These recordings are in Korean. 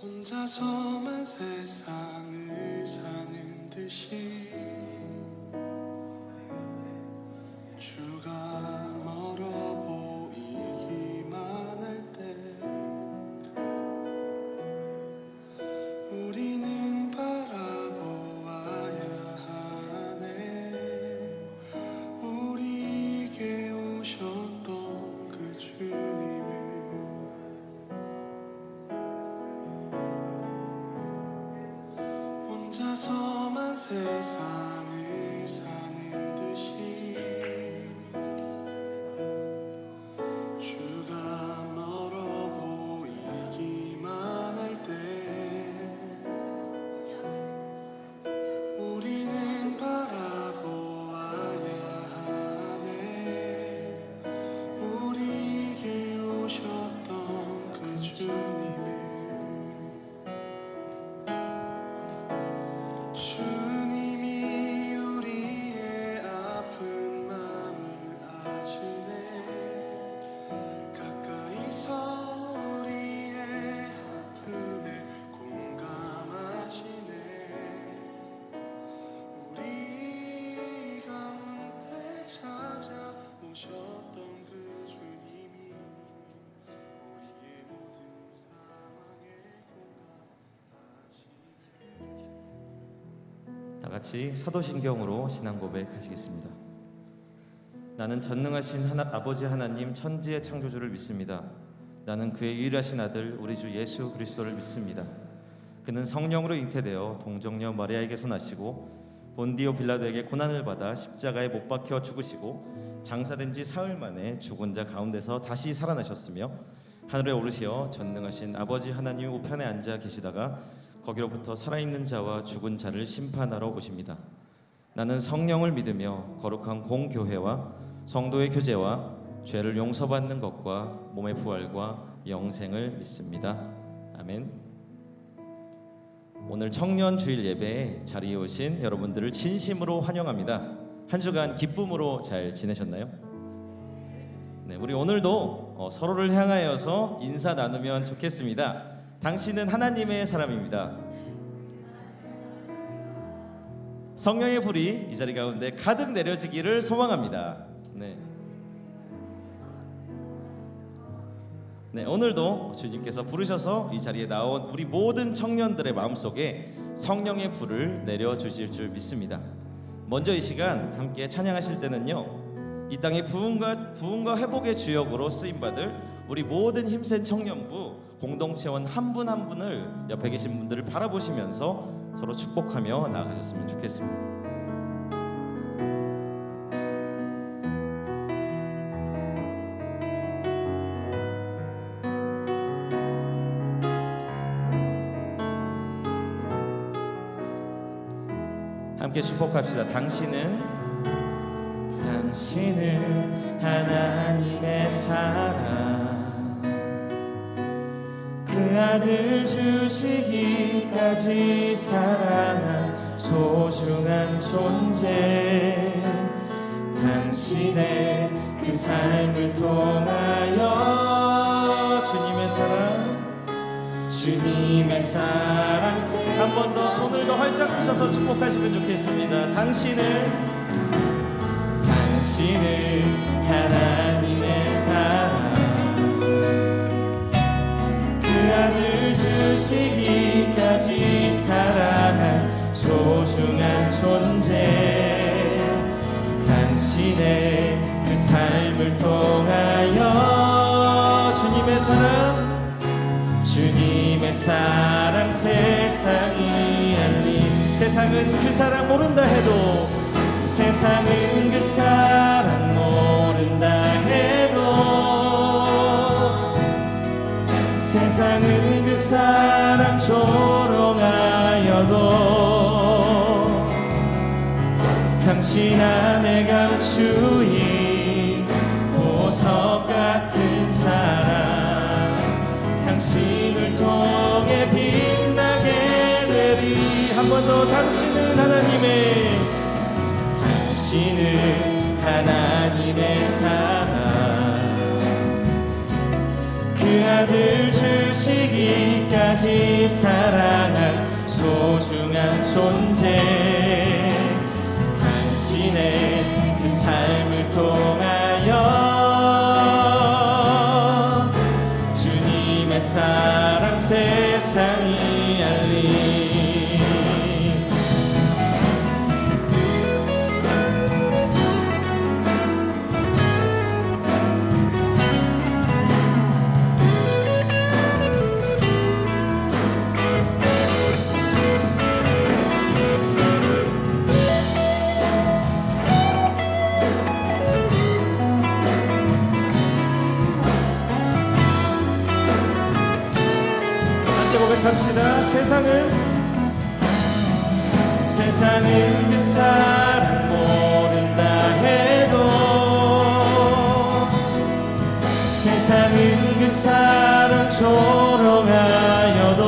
혼자서만 세상을 사는 듯이 주가 멀어 보이기만 할 때 우리는 바라보아야 하네. 우리에게 오셨던 그 주님을 혼자서만 세상을 사는 듯이 주가 멀어 보이기만 할 때 우리는 바라보아야 하네. 우리에게 오셨던 그 주님을 주님이 우리의 아픈 맘을 아시네. 가까이서 우리의 아픔에 공감하시네. 우리 가운데 찾아오셨던 그 주님이 우리의 모든 상황에 공감하시네. 다 같이 사도신경으로 신앙 고백하시겠습니다. 나는 전능하신 아버지 하나님 천지의 창조주를 믿습니다. 나는 그의 유일하신 아들 우리 주 예수 그리스도를 믿습니다. 그는 성령으로 잉태되어 동정녀 마리아에게서 나시고 본디오 빌라도에게 고난을 받아 십자가에 못 박혀 죽으시고 장사된 지 사흘 만에 죽은 자 가운데서 다시 살아나셨으며 하늘에 오르시어 전능하신 아버지 하나님 우편에 앉아 계시다가 거기로부터 살아있는 자와 죽은 자를 심판하러 오십니다. 나는 성령을 믿으며 거룩한 공교회와 성도의 교제와 죄를 용서받는 것과 몸의 부활과 영생을 믿습니다. 아멘. 오늘 청년 주일 예배에 자리에 오신 여러분들을 진심으로 환영합니다. 한 주간 기쁨으로 잘 지내셨나요? 네, 우리 오늘도 서로를 향하여서 인사 나누면 좋겠습니다. 당신은 하나님의 사람입니다. 성령의 불이 이 자리 가운데 가득 내려지기를 소망합니다. 네, 오늘도 주님께서 부르셔서 이 자리에 나온 우리 모든 청년들의 마음속에 성령의 불을 내려주실 줄 믿습니다. 먼저 이 시간 함께 찬양하실 때는요, 이 땅의 부흥과 회복의 주역으로 쓰임받을 우리 모든 힘센 청년부 공동체원 한 분 한 분을 옆에 계신 분들을 바라보시면서 서로 축복하며 나아가셨으면 좋겠습니다. 함께 축복합시다. 당신은 하나님의 사랑, 그 아들 주시기까지 사랑한 소중한 존재. 당신의 그 삶을 통하여 주님의 사랑 한 번 더 손을 더 활짝 펴셔서 축복하시면 좋겠습니다. 당신은 하나님의 사랑, 그 아들 주시기까지 사랑한 소중한 존재. 당신의 그 삶을 통하여 주님의 사랑 세상이 알림. 세상은 그 사랑 모른다 해도 세상은 그 사랑 조롱하여도 당신 안에 감추인 보석 같은 사랑, 당신을 통해 빛나게 되리. 한 번 더 당신은 하나님의 사랑, 그 아들 주 주시기까지 사랑한 소중한 존재 당신의 그 삶을 통하여 주님의 사랑 세상이 알리 고백합시다. 세상은 그 사랑 모른다 해도 세상은 그 사랑 조롱하여도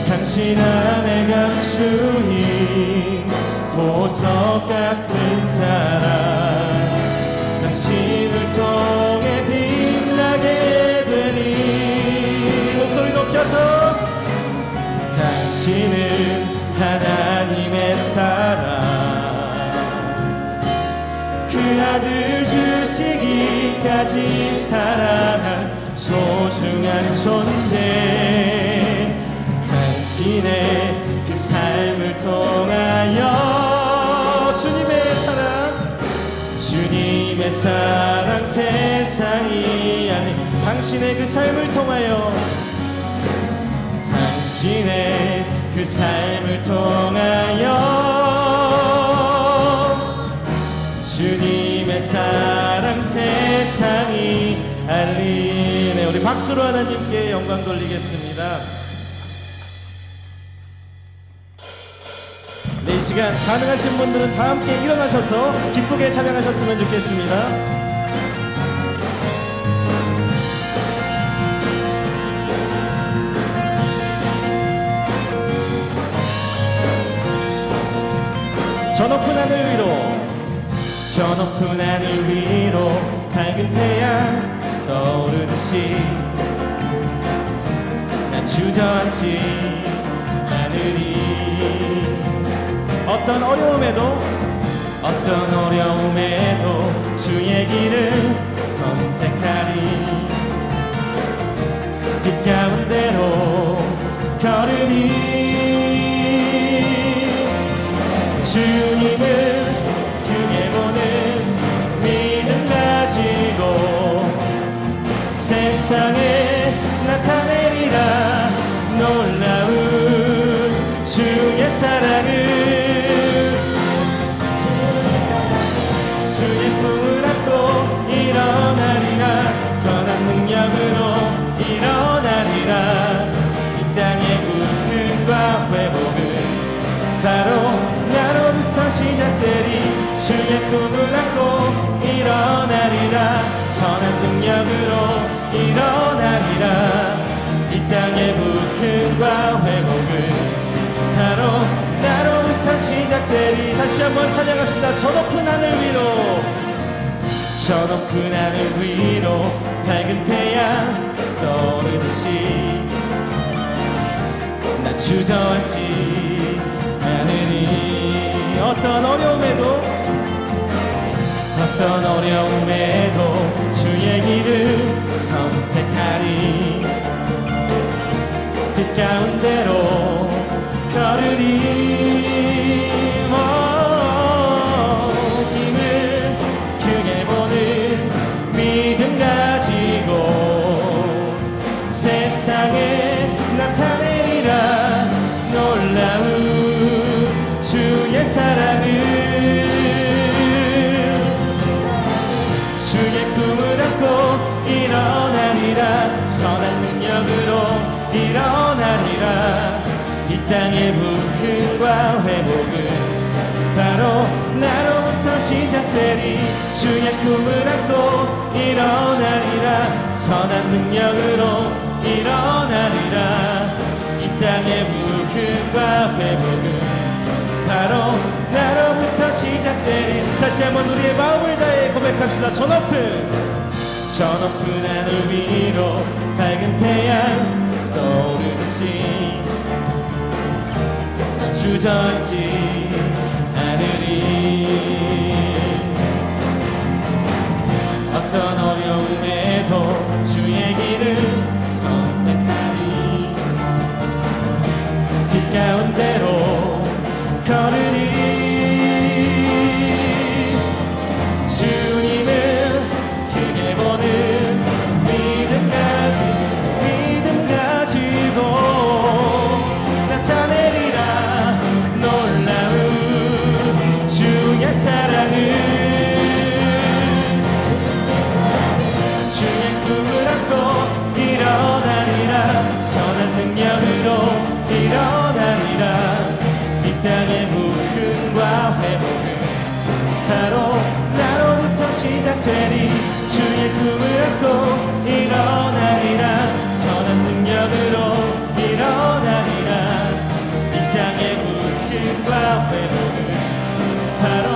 당신 안에 감추인 보석 같은 사랑 당신을 통해 빛나게 되니 목소리 높여서 당신은 하나님의 사랑 그 아들 주시기까지 사랑한 소중한 존재 당신의 그 삶을 통하여 주님의 사랑 세상이 아닌 당신의 그 삶을 통하여 당신의 그 삶을 통하여 주님의 사랑 세상이 알리네. 우리 박수로 하나님께 영광 돌리겠습니다. 네, 이 시간 가능하신 분들은 다 함께 일어나셔서 기쁘게 찬양하셨으면 좋겠습니다. 저 높은 하늘 위로 저 높은 하늘 위로 밝은 태양 떠오르듯이 난 주저앉지 않으리. 어떤 어려움에도 주의 길을 선택하리. 빛 가운데로 걸으리. 주님을 크게 보는 믿음 가지고 세상에 나타내리라. 놀라운 주의 사랑을 주의 품을 안고 일어나리라. 선한 능력으로 일어나리라. 이 땅의 부흥과 회복은 바로 나로부터 시작되리. 주의 꿈을 안고 일어나리라. 선한 능력으로 일어나리라. 이 땅의 부흥과 회복은 바로 나로부터 시작되리. 다시 한번 찬양합시다. 저 높은 하늘 위로 저 높은 하늘 위로 밝은 태양 떠오르듯이 난 주저앉지 않으리. 어떤 어려움에도 주의 길을 선택하리. 빛 가운데로 걸으리. 주님을 크게 보는 믿음 가지고 세상에 나타내리라. 놀라운 주의 사랑을 주의 꿈을 안고 일어나리라. 선한 능력으로 일어나리라. 이 땅의 부흥과 회복은 바로 나로부터 시작되리. 주의 꿈을 안고 일어나리라. 선한 능력으로 일어나리라. 이 땅의 부흥과 회복은 바로 나로부터 시작되리. 다시 한번 우리의 마음을 다해 고백합시다. 저 높은 저 높은 하늘 위로 밝은 태양 떠오르듯이 주저앉지 않으리. 어떤 어려움에도 주의 길을 선택하리. 빛 가운데로 걸으리. 주님을 크게 보는 믿음 가지고 나타내리라 놀라운 주의 사랑을. 주의 꿈을 안고 일어나리라. 선한 능력으로 일어나리라. 이 땅의 부흥과 회복은 바로 나로부터 시작되리. 주의 꿈을 안고 일어나리라. 선한 능력으로 일어나리라. 이 땅의 부흥과 회복은 바로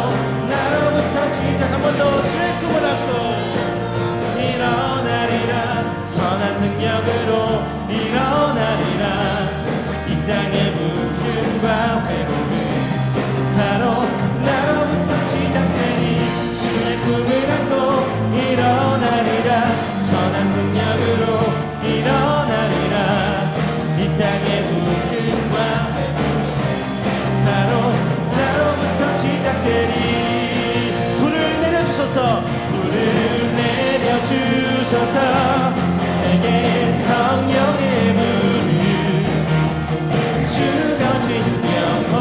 나로부터 시작. 한 번 더 주의 꿈을 안고 일어나리라. 선한 능력으로 일어나리라. 이 땅의 부흥과 회복은 바로 나로부터 시작되니. 주의 꿈을 안고 일어나리라. 선한 능력으로 일어나리라. 이 땅의 부흥과 회복은 바로 나로부터 시작되니. 불을 내려주소서. 불을 내려주소서. 내게 성령의 불을 죽어진 영혼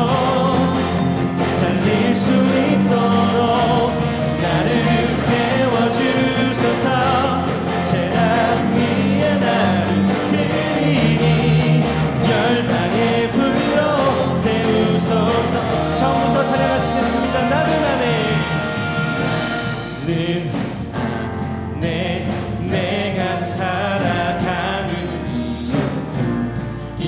살릴 수 있도록 나를 태워주소서. 재단 위에 나를 드리니 열방의 불로 세우소서. 처음부터 찬양하시겠습니다. 나는 안에 내가 살아가는 이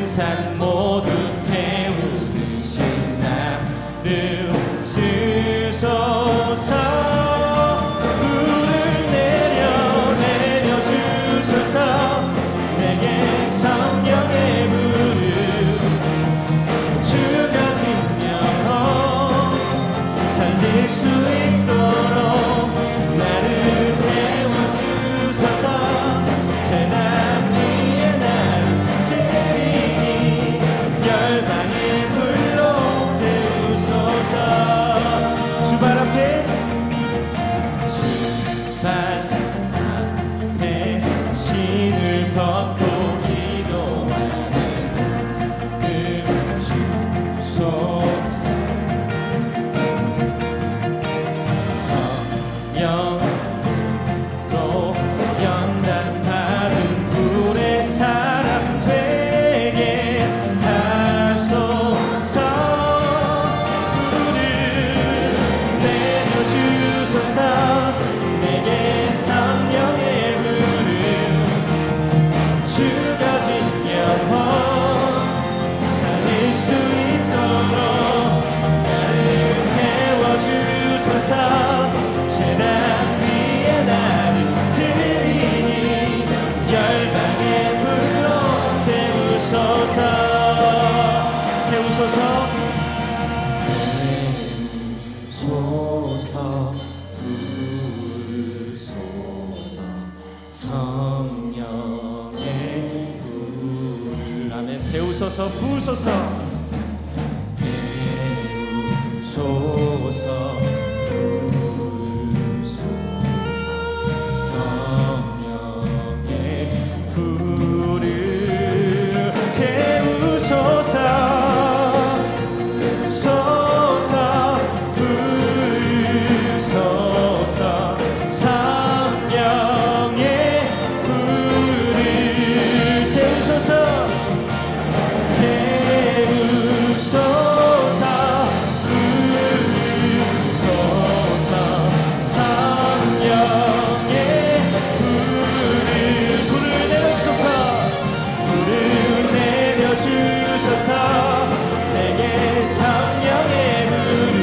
산 모두 태우듯이 나를 쓰소서. 불을 내려주소서. 내게 성령의 불을 죽어진 영혼 살릴 수 있도록 나를 태워주소서. 재단 위에 나를 드리니 열방의 불로 세우소서. 주발 앞에 신을 벗고 기도하는 주소서. 성령으로 연단받은 불의 사람 되게 하소서. 불을 내려주소서. 내게 성령의 불을 죽어진 영혼 살릴 수 있도록 나를 태워주소서. 재단 위에 나를 드리니 열방의 불로 세우소서. 태우소서. 부으소서. 성령의 불. 아멘. 태우소서. 부으소서. 태우소서. 부으소서. 성령의 불을 태우소서. 소서. 부으소서. 성령의 불을 태우소서. 태우소서. 불을 주소서. 내게 성령의 불을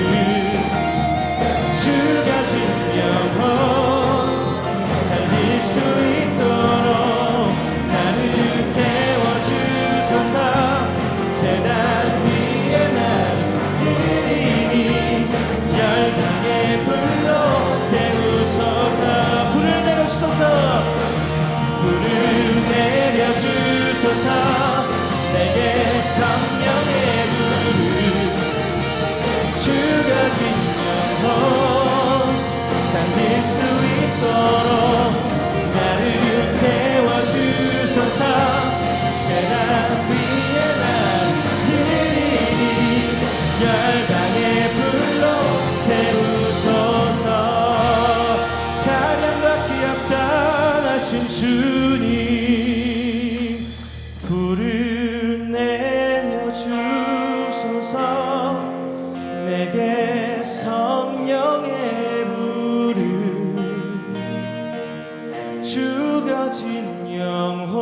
죽여진 영혼 살릴 수 있도록 나를 태워주소서. 재단 위에 나를 드리니 열방의 불로 세우소서. 불을 내려주소서. 불을 내려주소서. 내게 성령의 불을 죽여진 영혼 살릴 수 있도록 나를 태워주소서. 재단 위에 나를 드리니 열방의 불로 세우소서. 찬양과 기업다 하신 주님 불을 내려주소서. 내게 성령의 불을 죽여진 영혼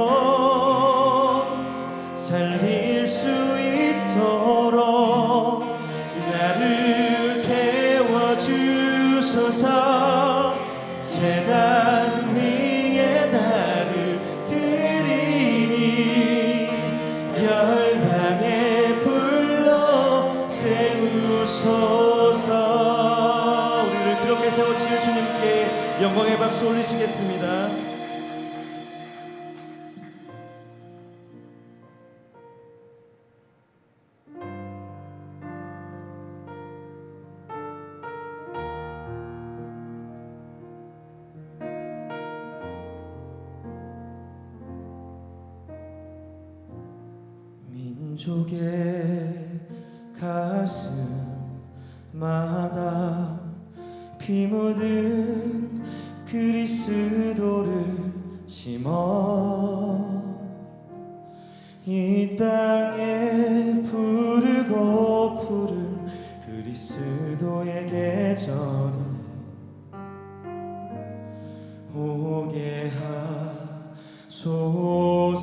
살릴 수 있도록 나를 태워주소서. 재단 위에 나를 드리니 열방의 불로 세우소서. 우리를 그렇게 세워주실 주님께 영광의 박수 올리시겠습니다. 민족의 가슴마다 피 묻은 그리스도를 심어 이 땅에 부르고 푸른 그리스도의 계절이 오게 하소서.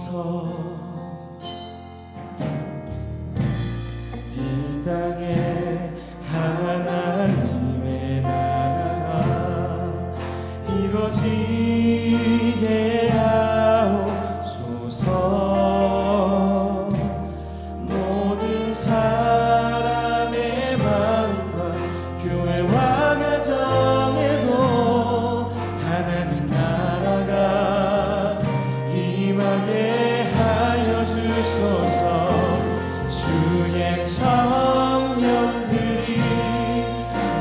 이 땅에 하나님의 나라가 이루어지게 하옵소서. 모든 사람의 마음과 교회와 가정에도 하나님 나라가 임하게 하여 주소서. 주의 청년들이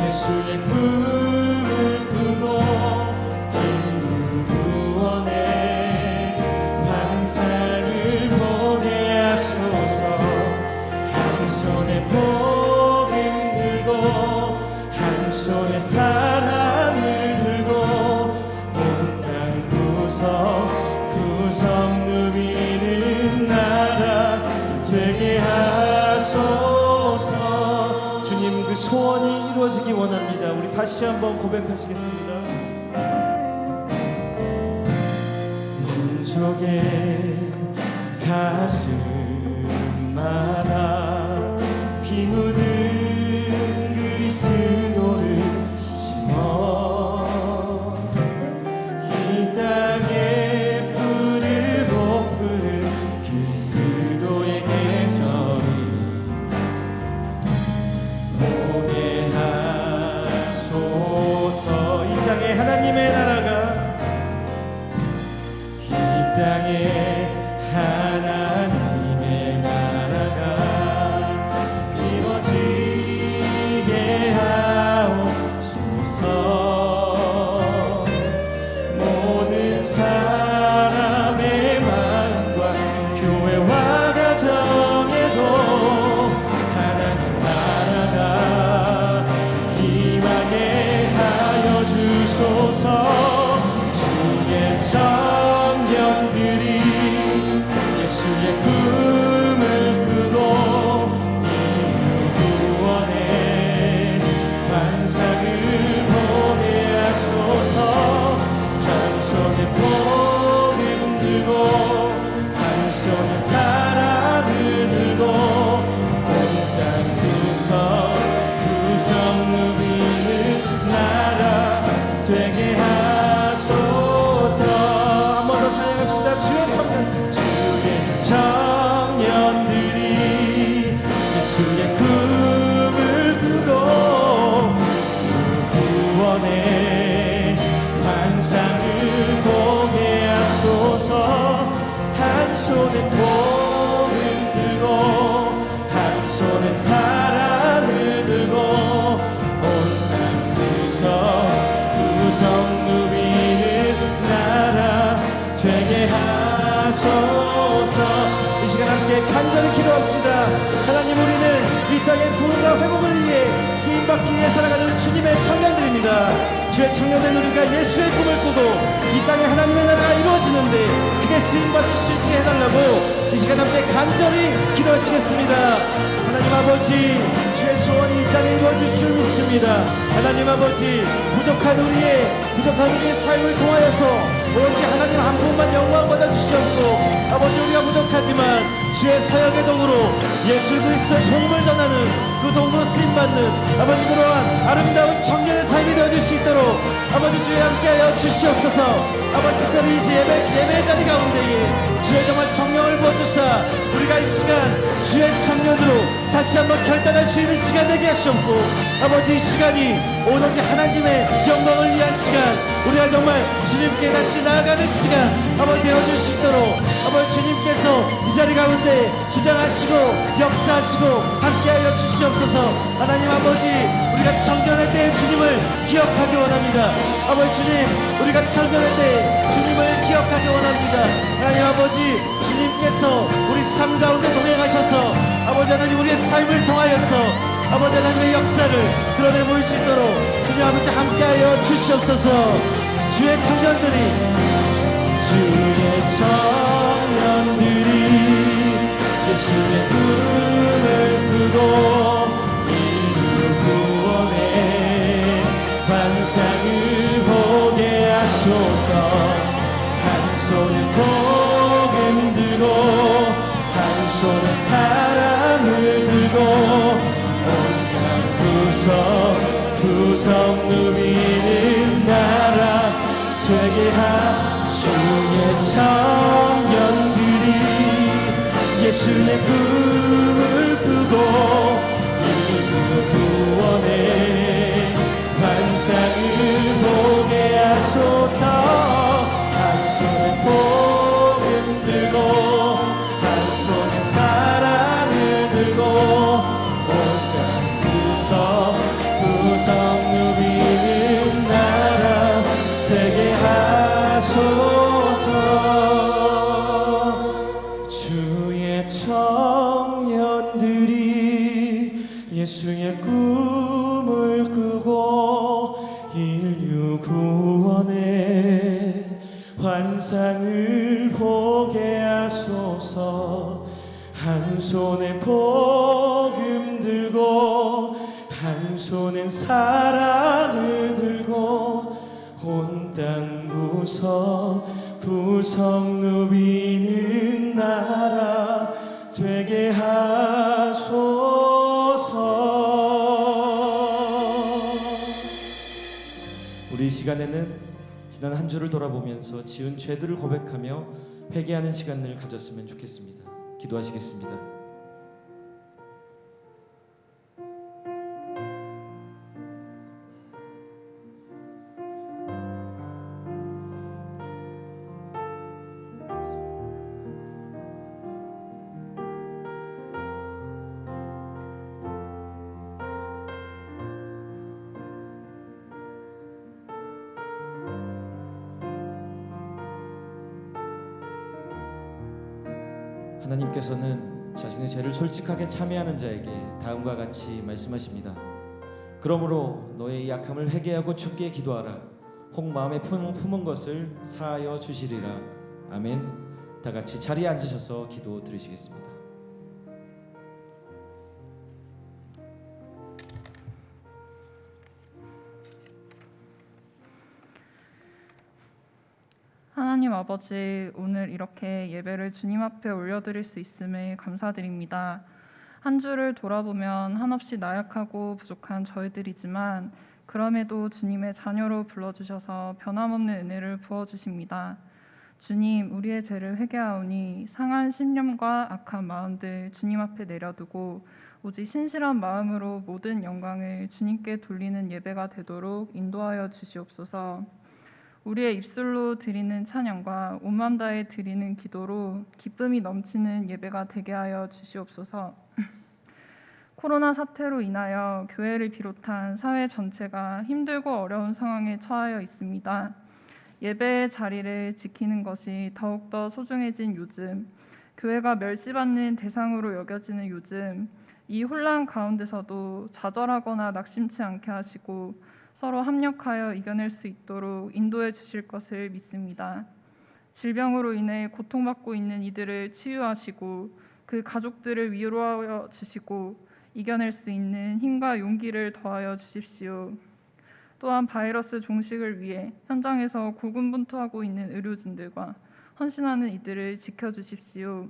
예수의 꿈을 꾸고 인류 구원의 환상을 보게 하소서. 한 손에 복음 들고 한 손에 사랑을 들고 온 땅 구석구석 누비는 나라 되게 하소서. 주님 그 소원이 이루어지기 원합니다. 우리 다시 한번 고백하시겠습니다. 민족의 가슴마다 피 묻은 그리스도를 심어 이 땅에 부르고 푸른 그리스도의 계절이 오게 하소서. 이 땅에 하나님의 나라가 이 땅에 하나님의 예수의 꿈을 꾸고 구원의 환상을 보게 하소서. 한 손에 복을 들고 한 손에 사랑을 들고 온 땅 구석 누비는 나라 되게 하소서. 이 시간 함께 간절히 기도합시다. 하나님, 우리는 이 땅의 부흥과 회복을 위해 쓰임받기 위해 살아가는 주님의 청년들입니다. 주의 청년된 우리가 예수의 꿈을 꾸고 이 땅에 하나님의 나라가 이루어지는데 그게 쓰임받을 수 있게 해달라고 이 시간 함께 간절히 기도하시겠습니다. 하나님 아버지, 주의 소원이 이 땅에 이루어질 줄 믿습니다. 하나님 아버지, 부족한 우리의 삶을 통하여서 오로지 하나님 한 분만 영광 받아 주시옵고, 아버지, 우리가 부족하지만 주의 사역의 도구로 예수 그리스도의 복음을 전하는 그 도구로 쓰임받는 아버지, 그러한 아름다운 청년의 삶이 되어질 수 있도록 아버지 주의 함께하여 주시옵소서. 아버지, 특별히 이제 예배 자리 가운데에 주의 정말 성령을 부어주사 우리가 이 시간 주의 청년으로 다시 한번 결단할 수 있는 시간 되게 하시옵고, 아버지, 이 시간이 오로지 하나님의 영광을 위한 시간, 우리가 정말 주님께 다시 나아가는 시간 아버지 되어줄 수 있도록 아버지 주님께서 이 자리 가운데 주장하시고 역사하시고 함께하여 주시옵소서. 하나님 아버지, 우리가 청년할 때 주님을 기억하기 원합니다. 아버지 주님, 우리가 청년할 때 주님을 기억하기 원합니다. 하나님 아버지, 주님께서 우리 삶 가운데 동행하셔서 아버지 하나님 우리의 삶을 통하여서 아버지 하나님의 역사를 드러내 보일 수 있도록 주님 아버지 함께하여 주시옵소서. 주의 청년들이 예수의 꿈을 꾸고 인류 구원의 환상을 보게 하소서. 한 손에 복음 들고 한 손에 사랑을 들고 온 땅 구석 누비는 나라 되게 하 주의 청년들이 예수의 꿈을 꾸고 인류 구원의 환상을 보게 하소서. 한 손에 복음 들고 한 손에 사랑을 들고 온 땅 구석 누비는 나라 되게 하소서. 주의 청년들이 예수의 꿈을 꾸고 인류 구원의 환상을 보게 하소서. 한 손에 복음 들고 한 손엔 사랑을 들고 온 땅 구석 누비는 나라 되게 하소서. 우리 이 시간에는 지난 한 주를 돌아보면서 지은 죄들을 고백하며 회개하는 시간을 가졌으면 좋겠습니다. 기도하시겠습니다. 하나님께서는 자신의 죄를 솔직하게 참회하는 자에게 다음과 같이 말씀하십니다. 그러므로 너의 약함을 회개하고 주께 기도하라. 혹 마음에 품은 것을 사하여 주시리라. 아멘. 다 같이 자리에 앉으셔서 기도 드리시겠습니다. 하나님 아버지, 오늘 이렇게 예배를 주님 앞에 올려드릴 수 있음에 감사드립니다. 한 주를 돌아보면 한없이 나약하고 부족한 저희들이지만 그럼에도 주님의 자녀로 불러주셔서 변함없는 은혜를 부어주십니다. 주님, 우리의 죄를 회개하오니 상한 심령과 악한 마음들 주님 앞에 내려두고 오직 신실한 마음으로 모든 영광을 주님께 돌리는 예배가 되도록 인도하여 주시옵소서. 우리의 입술로 드리는 찬양과 온마음 다해 드리는 기도로 기쁨이 넘치는 예배가 되게 하여 주시옵소서. 코로나 사태로 인하여 교회를 비롯한 사회 전체가 힘들고 어려운 상황에 처하여 있습니다. 예배의 자리를 지키는 것이 더욱더 소중해진 요즘, 교회가 멸시받는 대상으로 여겨지는 요즘, 이 혼란 가운데서도 좌절하거나 낙심치 않게 하시고 서로 합력하여 이겨낼 수 있도록 인도해 주실 것을 믿습니다. 질병으로 인해 고통받고 있는 이들을 치유하시고 그 가족들을 위로하여 주시고 이겨낼 수 있는 힘과 용기를 더하여 주십시오. 또한 바이러스 종식을 위해 현장에서 고군분투하고 있는 의료진들과 헌신하는 이들을 지켜주십시오.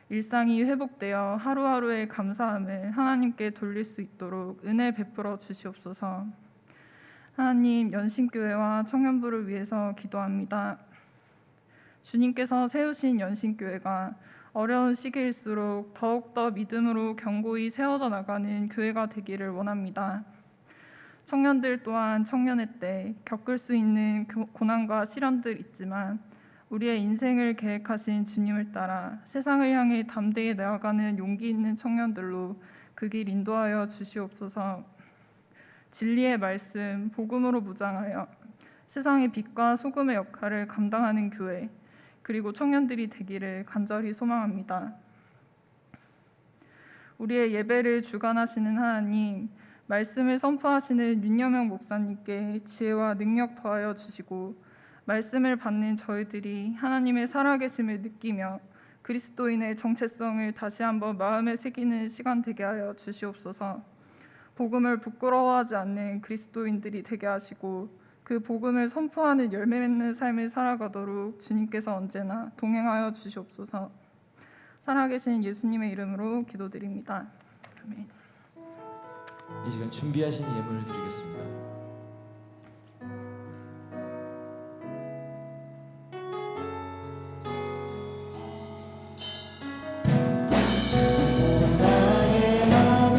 일상이 회복되어 하루하루의 감사함을 하나님께 돌릴 수 있도록 은혜 베풀어 주시옵소서. 하나님, 연신교회와 청년부를 위해서 기도합니다. 주님께서 세우신 연신교회가 어려운 시기일수록 더욱더 믿음으로 견고히 세워져 나가는 교회가 되기를 원합니다. 청년들 또한 청년의 때 겪을 수 있는 고난과 시련들 있지만 우리의 인생을 계획하신 주님을 따라 세상을 향해 담대히 나아가는 용기 있는 청년들로 그 길 인도하여 주시옵소서. 진리의 말씀, 복음으로 무장하여 세상의 빛과 소금의 역할을 감당하는 교회, 그리고 청년들이 되기를 간절히 소망합니다. 우리의 예배를 주관하시는 하나님, 말씀을 선포하시는 윤여명 목사님께 지혜와 능력 더하여 주시고 말씀을 받는 저희들이 하나님의 살아계심을 느끼며 그리스도인의 정체성을 다시 한번 마음에 새기는 시간 되게 하여 주시옵소서. 복음을 부끄러워하지 않는 그리스도인들이 되게 하시고 그 복음을 선포하는 열매 맺는 삶을 살아가도록 주님께서 언제나 동행하여 주시옵소서. 살아계신 예수님의 이름으로 기도드립니다. 아멘. 이 시간 준비하신 예물을 드리겠습니다. 나의 마음을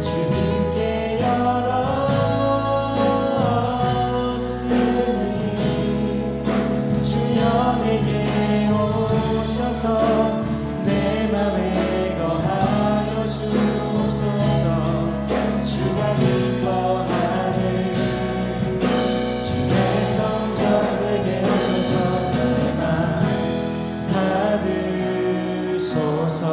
주님께 열었으니 주여 내게 오셔서 내 맘에 거하여 주옵소서. 주가 기뻐하는 주의 성전 되게 하셔서 내 맘 받으소서.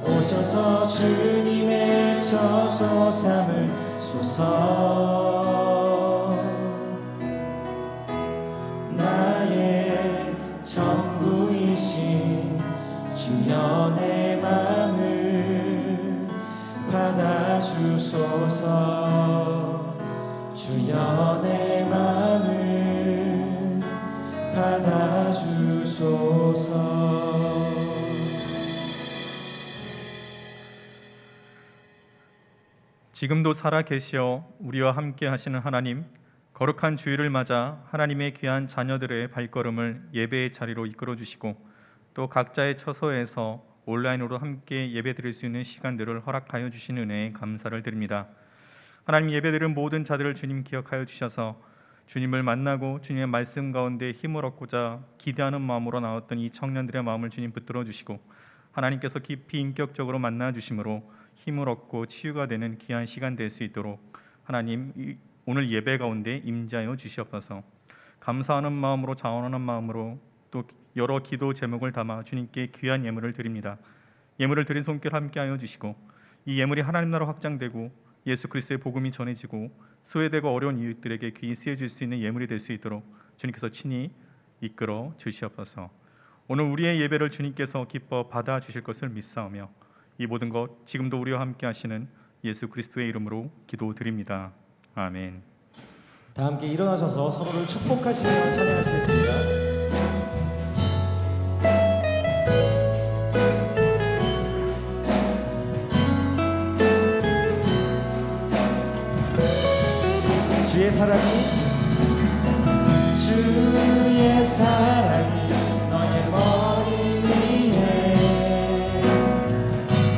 오셔서 주님의 처소 삼으소서. 나의 전부이신 주여 내 맘을 받아주소서. 주여 내 맘을 받아주소서. 지금도 살아 계시어 우리와 함께 하시는 하나님, 거룩한 주일을 맞아 하나님의 귀한 자녀들의 발걸음을 예배의 자리로 이끌어 주시고 또 각자의 처소에서 온라인으로 함께 예배드릴 수 있는 시간들을 허락하여 주신 은혜에 감사를 드립니다. 하나님, 예배드리는 모든 자들을 주님 기억하여 주셔서 주님을 만나고 주님의 말씀 가운데 힘을 얻고자 기대하는 마음으로 나왔던 이 청년들의 마음을 주님 붙들어 주시고 하나님께서 깊이 인격적으로 만나 주심으로 힘을 얻고 치유가 되는 귀한 시간 될 수 있도록 하나님 오늘 예배 가운데 임재하여 주시옵소서. 감사하는 마음으로, 자원하는 마음으로 또 여러 기도 제목을 담아 주님께 귀한 예물을 드립니다. 예물을 드린 손길 함께하여 주시고 이 예물이 하나님 나라 확장되고 예수 그리스도의 복음이 전해지고 소외되고 어려운 이웃들에게 귀히 쓰여질 수 있는 예물이 될 수 있도록 주님께서 친히 이끌어 주시옵소서. 오늘 우리의 예배를 주님께서 기뻐 받아 주실 것을 믿사오며 이 모든 것 지금도 우리와 함께 하시는 예수 그리스도의 이름으로 기도드립니다. 아멘. 다 함께 일어나셔서 서로를 축복하시며 찬양하시겠습니다. 사랑이 주의 사랑이 너의 머리 위에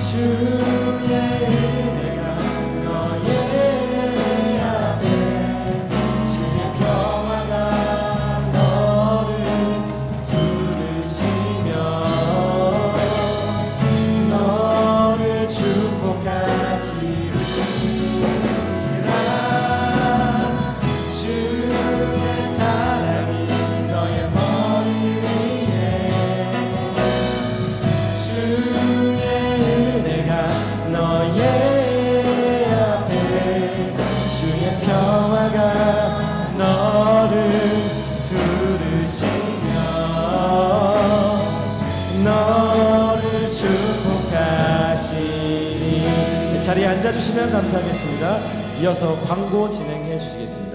주의 은혜가 너의 앞에 주의 평화가 너를 두르시며 너를 축복하시리라. 주의 사랑이 너의 머리 위에 주의 은혜가 너의 앞에 주의 평화가 너를 두르시며 너를 축복하시니. 자리에 앉아주시면 감사하겠습니다. 이어서 광고 진행해 주시겠습니다.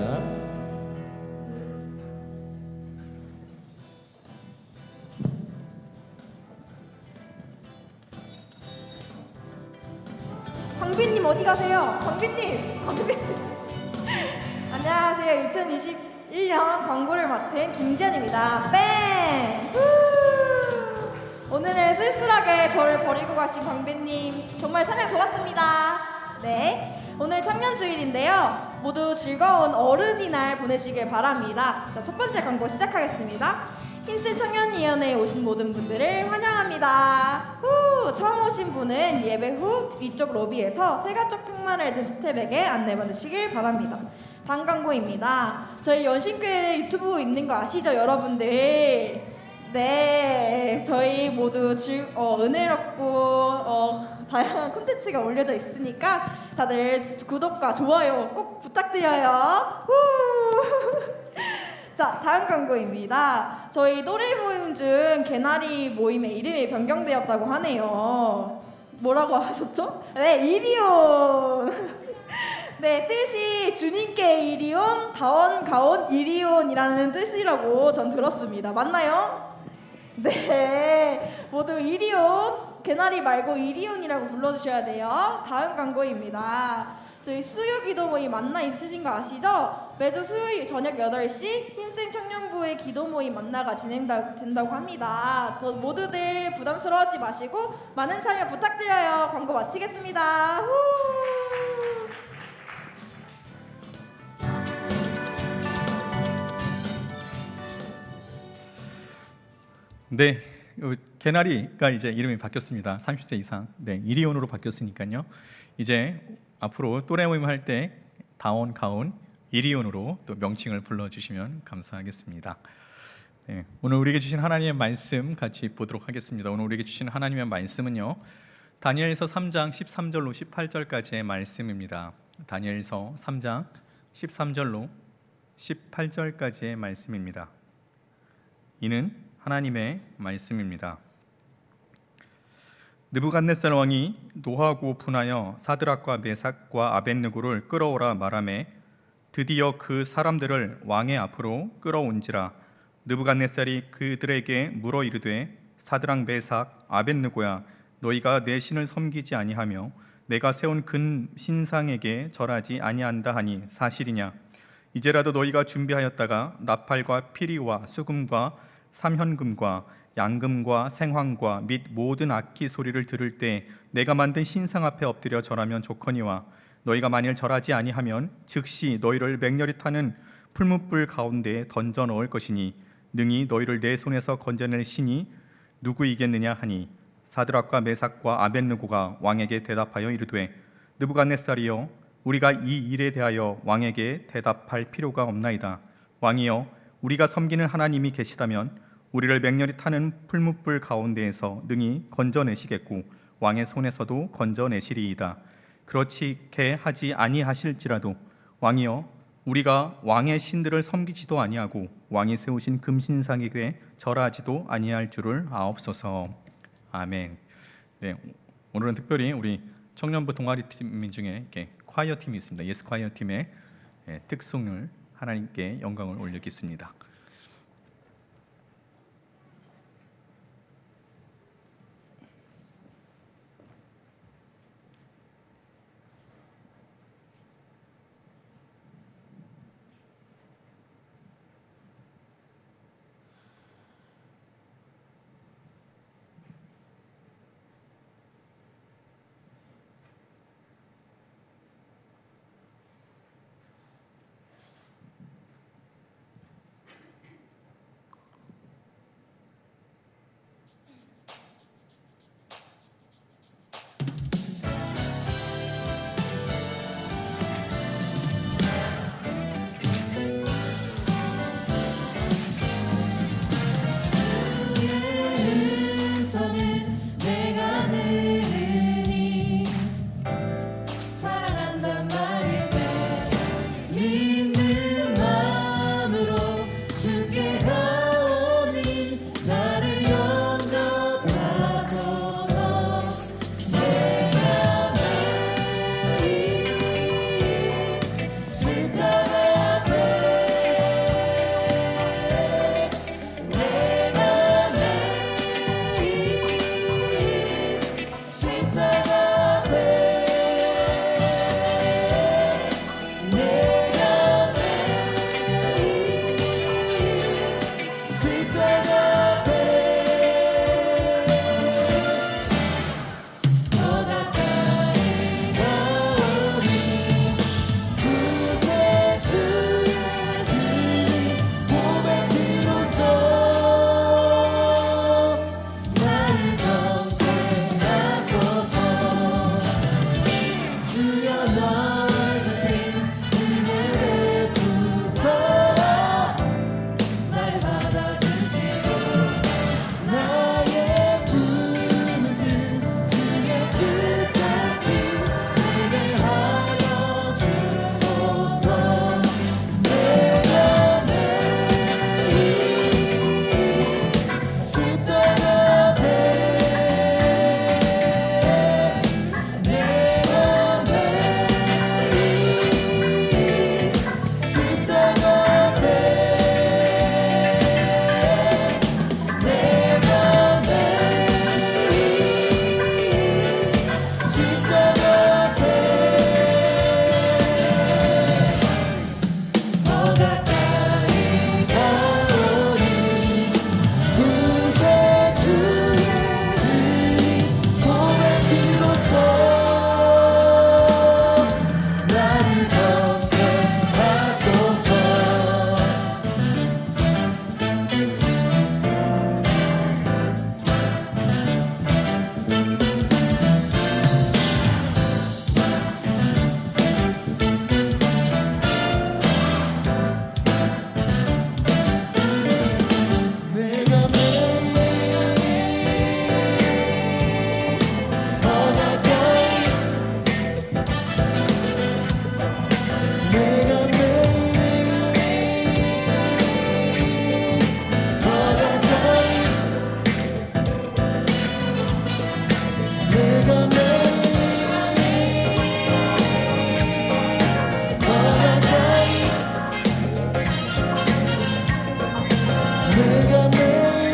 광빈님 어디 가세요? 광빈님! 안녕하세요. 2021년 광고를 맡은 김지연입니다. 뺑! 후! 오늘은 쓸쓸하게 저를 버리고 가신 광빈님 정말 찬양 좋았습니다. 네, 오늘 청년주일인데요. 모두 즐거운 어른이날 보내시길 바랍니다. 자, 첫 번째 광고 시작하겠습니다. 흰색 청년위원회에 오신 모든 분들을 환영합니다. 후! 처음 오신 분은 예배 후 위쪽 로비에서 세가족 팽만을 든 스텝에게 안내받으시길 바랍니다. 다음 광고입니다. 저희 연신교회 유튜브 있는 거 아시죠, 여러분들? 네, 저희 모두 은혜롭고 다양한 콘텐츠가 올려져 있으니까 다들 구독과 좋아요 꼭 부탁드려요. 후! 자, 다음 광고입니다. 저희 또래 모임 중 개나리 모임의 이름이 변경되었다고 하네요. 뭐라고 하셨죠? 네, 이리온. 네, 뜻이 주님께 이리온, 다원, 가온, 이리온이라는 뜻이라고 전 들었습니다. 맞나요? 네, 모두 이리온, 개나리 말고 이리온이라고 불러주셔야 돼요. 다음 광고입니다. 저희 수요 기도 모임 만나 있으신 거 아시죠? 매주 수요일 저녁 8시 힘센 청년부의 기도 모임 만나가 진행된다고 합니다. 저 모두들 부담스러워하지 마시고 많은 참여 부탁드려요. 광고 마치겠습니다. 후! 네, 개나리가 이제 이름이 바뀌었습니다. 30세 이상. 네, 이리온으로 바뀌었으니까요. 이제 앞으로 또래 모임 할 때 다온, 가온, 이리온으로 또 명칭을 불러주시면 감사하겠습니다. 네, 오늘 우리에게 주신 하나님의 말씀 같이 보도록 하겠습니다. 오늘 우리에게 주신 하나님의 말씀은요, 다니엘서 3장 13절로 18절까지의 말씀입니다. 다니엘서 3장 13절로 18절까지의 말씀입니다. 이는 하나님의 말씀입니다. 느부갓네살 왕이 노하고 분하여 사드락과 메삭과 아벳느고를 끌어오라 말하매 드디어 그 사람들을 왕의 앞으로 끌어온지라. 느부갓네살이 그들에게 물어 이르되 사드락 메삭 아벳느고야, 너희가 내 신을 섬기지 아니하며 내가 세운 근 신상에게 절하지 아니한다 하니 사실이냐? 이제라도 너희가 준비하였다가 나팔과 피리와 수금과 삼현금과 양금과 생황과 및 모든 악기 소리를 들을 때 내가 만든 신상 앞에 엎드려 절하면 좋거니와, 너희가 만일 절하지 아니하면 즉시 너희를 맹렬히 타는 풀무불 가운데 던져 넣을 것이니 능히 너희를 내 손에서 건져낼 신이 누구이겠느냐 하니, 사드락과 메삭과 아벳느고가 왕에게 대답하여 이르되 느부갓네살이여, 우리가 이 일에 대하여 왕에게 대답할 필요가 없나이다. 왕이여, 우리가 섬기는 하나님이 계시다면 우리를 맹렬히 타는 풀무불 가운데에서 능히 건져내시겠고 왕의 손에서도 건져내시리이다. 그렇게 하지 아니하실지라도 왕이여, 우리가 왕의 신들을 섬기지도 아니하고 왕이 세우신 금신상에게 절하지도 아니할 줄을 아옵소서. 아멘. 네, 오늘은 특별히 우리 청년부 동아리 팀 중에 이렇게 콰이어 팀이 있습니다. 예스 콰이어 팀의 특송을 하나님께 영광을 올리겠습니다. 내가 매일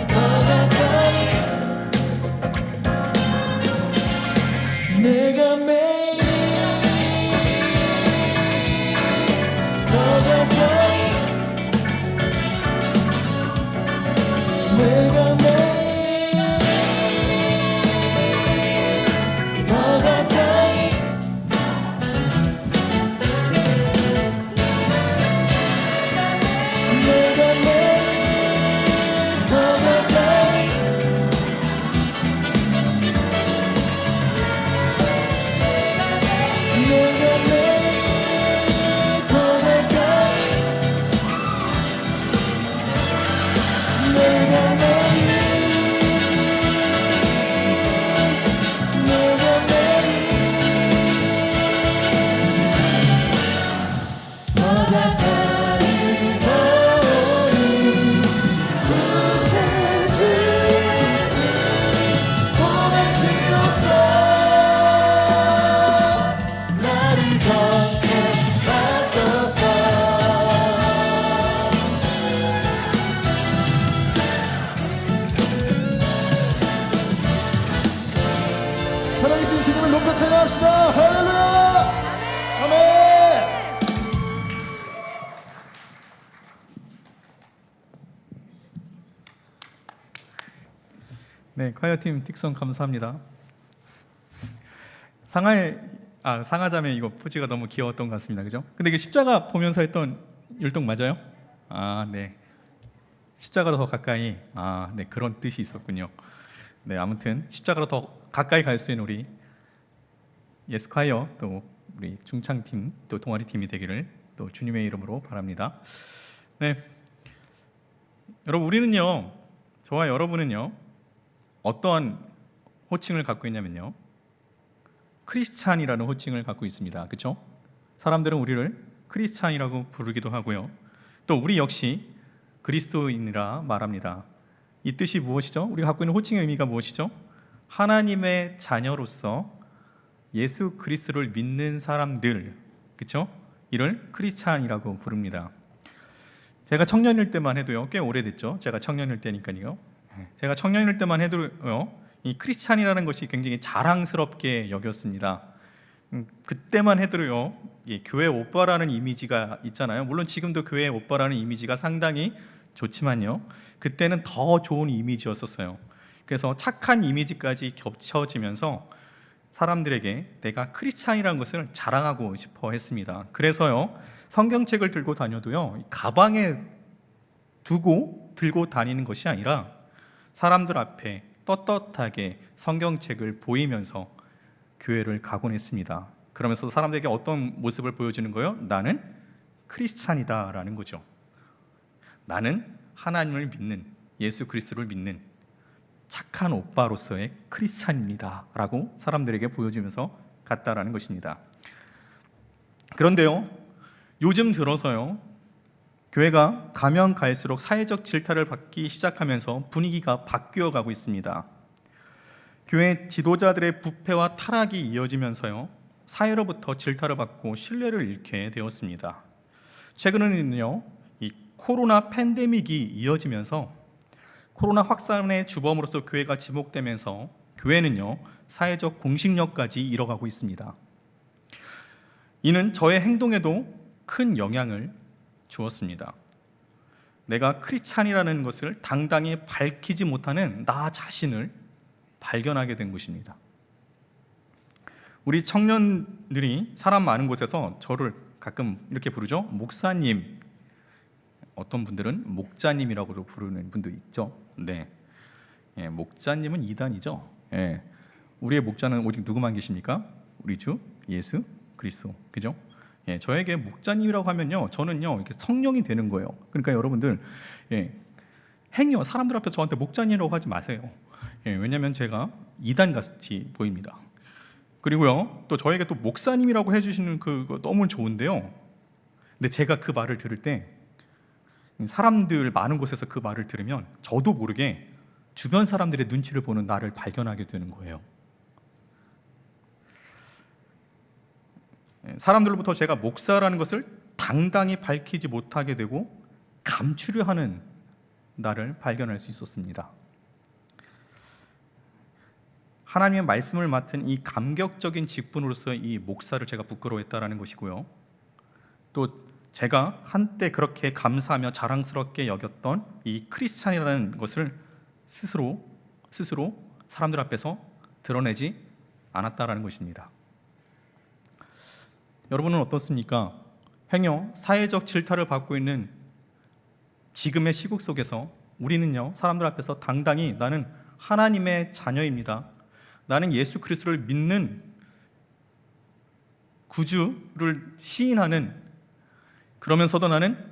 더 가까이 내가 매일 더 가까이 내가 매일 더 가까이 내가 매일 더 가까이 내가 매일 더 가까이 내가 매일 내가 매일 더 가까이 오니 그 세상 보낼 필요 없어 나를 걷게 하소서 살아계신 주님을 높여 찬양합시다. 할렐루야. 아멘. 네, 콰이어팀 딕션 감사합니다. 상하자매 이거 포즈가 너무 귀여웠던 것 같습니다. 그죠? 근데 이게 십자가 보면서 했던 율동 맞아요? 아, 네. 십자가로 더 가까이. 아, 네. 그런 뜻이 있었군요. 네, 아무튼 십자가로 더 가까이 갈 수 있는 우리 예스콰이어 또 우리 중창팀 또 동아리팀이 되기를 또 주님의 이름으로 바랍니다. 네. 여러분 우리는요. 저와 여러분은요. 어떠한 호칭을 갖고 있냐면요. 크리스찬이라는 호칭을 갖고 있습니다. 그렇죠? 사람들은 우리를 크리스찬이라고 부르기도 하고요. 또 우리 역시 그리스도인이라 말합니다. 이 뜻이 무엇이죠? 우리가 갖고 있는 호칭의 의미가 무엇이죠? 하나님의 자녀로서 예수 그리스도를 믿는 사람들, 그렇죠? 이를 크리스찬이라고 부릅니다. 제가 청년일 때만 해도요, 꽤 오래됐죠. 제가 청년일 때니까요. 제가 청년일 때만 해도요, 이 크리스찬이라는 것이 굉장히 자랑스럽게 여겼습니다. 그때만 해도요, 교회 오빠라는 이미지가 있잖아요. 물론 지금도 교회 오빠라는 이미지가 상당히 좋지만요, 그때는 더 좋은 이미지였었어요. 그래서 착한 이미지까지 겹쳐지면서 사람들에게 내가 크리스찬이라는 것을 자랑하고 싶어 했습니다. 그래서요, 성경책을 들고 다녀도요, 가방에 두고 들고 다니는 것이 아니라 사람들 앞에 떳떳하게 성경책을 보이면서 교회를 가곤 했습니다. 그러면서 사람들에게 어떤 모습을 보여주는 거예요? 나는 크리스찬이다라는 거죠. 나는 하나님을 믿는, 예수 그리스도를 믿는 착한 오빠로서의 크리스찬입니다 라고 사람들에게 보여주면서 갔다라는 것입니다. 그런데요, 요즘 들어서요, 교회가 가면 갈수록 사회적 질타를 받기 시작하면서 분위기가 바뀌어 가고 있습니다. 교회 지도자들의 부패와 타락이 이어지면서요, 사회로부터 질타를 받고 신뢰를 잃게 되었습니다. 최근에는요, 이 코로나 팬데믹이 이어지면서 코로나 확산의 주범으로서 교회가 지목되면서 교회는요, 사회적 공식력까지 잃어가고 있습니다. 이는 저의 행동에도 큰 영향을 주었습니다. 내가 크리스찬이라는 것을 당당히 밝히지 못하는 나 자신을 발견하게 된 것입니다. 우리 청년들이 사람 많은 곳에서 저를 가끔 이렇게 부르죠. 목사님, 어떤 분들은 목자님이라고 부르는 분도 있죠. 네, 목자님은 이단이죠. 우리의 목자는 오직 누구만 계십니까? 우리 주 예수 그리스도, 그죠? 저에게 목자님이라고 하면요, 저는요 이렇게 성령이 되는 거예요. 그러니까 여러분들, 행여 사람들 앞에서 저한테 목자님이라고 하지 마세요. 왜냐하면 제가 이단 같이 보입니다. 그리고요, 또 저에게 또 목사님이라고 해주시는 그거 너무 좋은데요. 근데 제가 그 말을 들을 때, 사람들 많은 곳에서 그 말을 들으면 저도 모르게 주변 사람들의 눈치를 보는 나를 발견하게 되는 거예요. 사람들로부터 제가 목사라는 것을 당당히 밝히지 못하게 되고 감추려 하는 나를 발견할 수 있었습니다. 하나님의 말씀을 맡은 이 감격적인 직분으로서 이 목사를 제가 부끄러워했다라는 것이고요. 또 제가 한때 그렇게 감사하며 자랑스럽게 여겼던 이 크리스찬이라는 것을 스스로 사람들 앞에서 드러내지 않았다라는 것입니다. 여러분은 어떻습니까? 행여 사회적 질타를 받고 있는 지금의 시국 속에서 우리는요, 사람들 앞에서 당당히 나는 하나님의 자녀입니다, 나는 예수 그리스도를 믿는 구주를 시인하는, 그러면서도 나는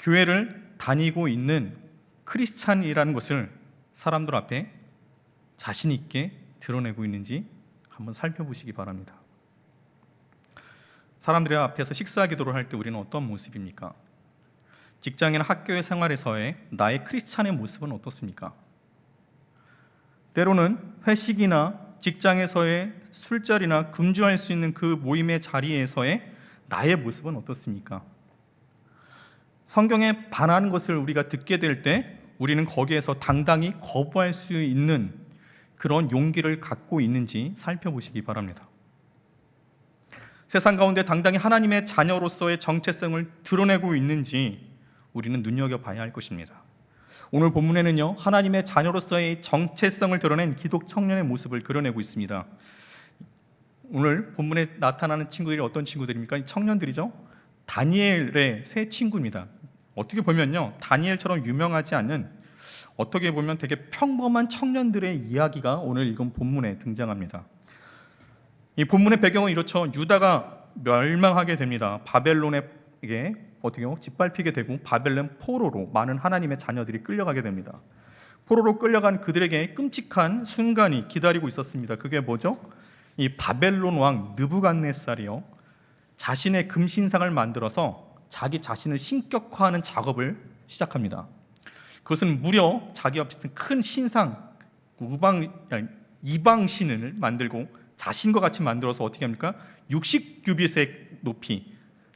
교회를 다니고 있는 크리스찬이라는 것을 사람들 앞에 자신 있게 드러내고 있는지 한번 살펴보시기 바랍니다. 사람들 앞에서 식사 기도를 할 때 우리는 어떤 모습입니까? 직장이나 학교의 생활에서의 나의 크리스찬의 모습은 어떻습니까? 때로는 회식이나 직장에서의 술자리나 금주할 수 있는 그 모임의 자리에서의 나의 모습은 어떻습니까? 성경에 반하는 것을 우리가 듣게 될 때 우리는 거기에서 당당히 거부할 수 있는 그런 용기를 갖고 있는지 살펴보시기 바랍니다. 세상 가운데 당당히 하나님의 자녀로서의 정체성을 드러내고 있는지 우리는 눈여겨봐야 할 것입니다. 오늘 본문에는요, 하나님의 자녀로서의 정체성을 드러낸 기독 청년의 모습을 그려내고 있습니다. 오늘 본문에 나타나는 친구들이 어떤 친구들입니까? 이 청년들이죠. 다니엘의 세 친구입니다. 어떻게 보면요, 다니엘처럼 유명하지 않은, 어떻게 보면 되게 평범한 청년들의 이야기가 오늘 읽은 본문에 등장합니다. 이 본문의 배경은 이렇죠. 유다가 멸망하게 됩니다. 바벨론에게 어떻게요? 짓밟히게 되고 바벨론 포로로 많은 하나님의 자녀들이 끌려가게 됩니다. 포로로 끌려간 그들에게 끔찍한 순간이 기다리고 있었습니다. 그게 뭐죠? 이 바벨론 왕 느부갓네살이요, 자신의 금신상을 만들어서 자기 자신을 신격화하는 작업을 시작합니다. 그것은 무려 자기와 비슷한 큰 신상, 이방신을 만들고 자신과 같이 만들어서 어떻게 합니까? 60규빗의 높이,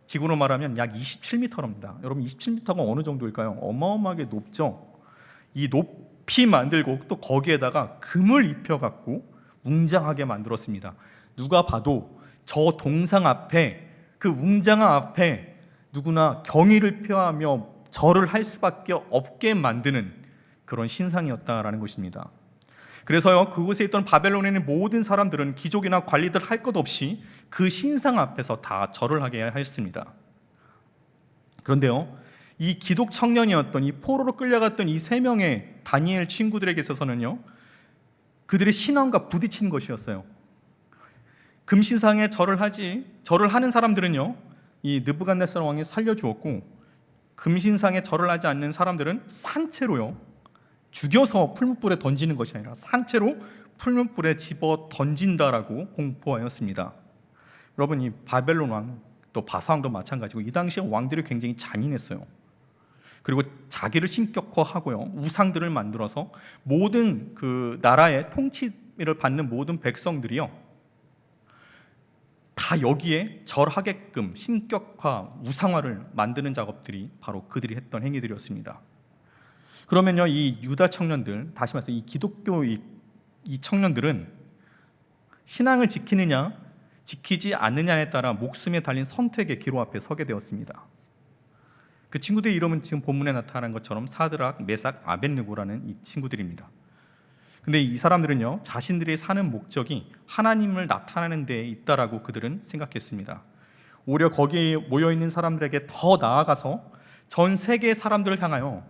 지구로 말하면 약 27m입니다. 여러분 27m가 어느 정도일까요? 어마어마하게 높죠. 이 높이 만들고 또 거기에다가 금을 입혀갖고 웅장하게 만들었습니다. 누가 봐도 저 동상 앞에, 그 웅장한 앞에 누구나 경의를 표하며 절을 할 수밖에 없게 만드는 그런 신상이었다라는 것입니다. 그래서요, 그곳에 있던 바벨론에 있는 모든 사람들은 귀족이나 관리들 할 것 없이 그 신상 앞에서 다 절을 하게 하였습니다. 그런데요, 이 기독 청년이었던, 이 포로로 끌려갔던 이 세 명의 다니엘 친구들에게 있어서는요, 그들의 신앙과 부딪히는 것이었어요. 금신상에 절을 하는 사람들은요, 이 느부갓네살 왕이 살려주었고, 금신상에 절을 하지 않는 사람들은 산채로요, 죽여서 풀무불에 던지는 것이 아니라 산채로 풀무불에 집어 던진다라고 공포하였습니다. 여러분, 이 바벨론 왕, 또 바사왕도 마찬가지고 이 당시에 왕들이 굉장히 잔인했어요. 그리고 자기를 신격화하고요, 우상들을 만들어서 모든 그 나라의 통치를 받는 모든 백성들이요, 다 여기에 절하게끔 신격화, 우상화를 만드는 작업들이 바로 그들이 했던 행위들이었습니다. 그러면요, 이 유다 청년들, 다시 말해서 이 기독교 이 청년들은 신앙을 지키느냐 지키지 않느냐에 따라 목숨에 달린 선택의 기로 앞에 서게 되었습니다. 그 친구들의 이름은 지금 본문에 나타난 것처럼 사드락, 메삭, 아벳느고라는 이 친구들입니다. 근데 이 사람들은요, 자신들이 사는 목적이 하나님을 나타내는 데에 있다라고 그들은 생각했습니다. 오히려 거기에 모여있는 사람들에게 더 나아가서 전 세계의 사람들을 향하여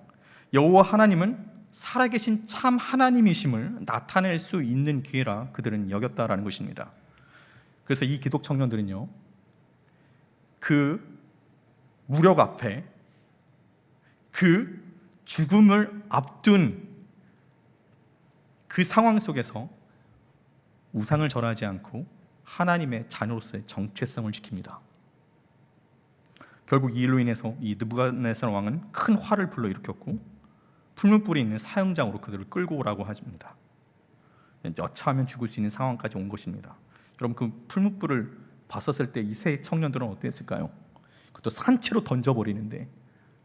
여호와 하나님은 살아계신 참 하나님이심을 나타낼 수 있는 기회라 그들은 여겼다라는 것입니다. 그래서 이 기독 청년들은요, 그 무력 앞에, 그 죽음을 앞둔 그 상황 속에서 우상을 절하지 않고 하나님의 자녀로서의 정체성을 지킵니다. 결국 이 일로 인해서 이 느부갓네살 왕은 큰 화를 불러일으켰고 풀무불이 있는 사형장으로 그들을 끌고 오라고 합니다. 여차하면 죽을 수 있는 상황까지 온 것입니다. 여러분, 그 풀무불을 봤었을 때 이 세 청년들은 어땠을까요? 그것도 산채로 던져버리는데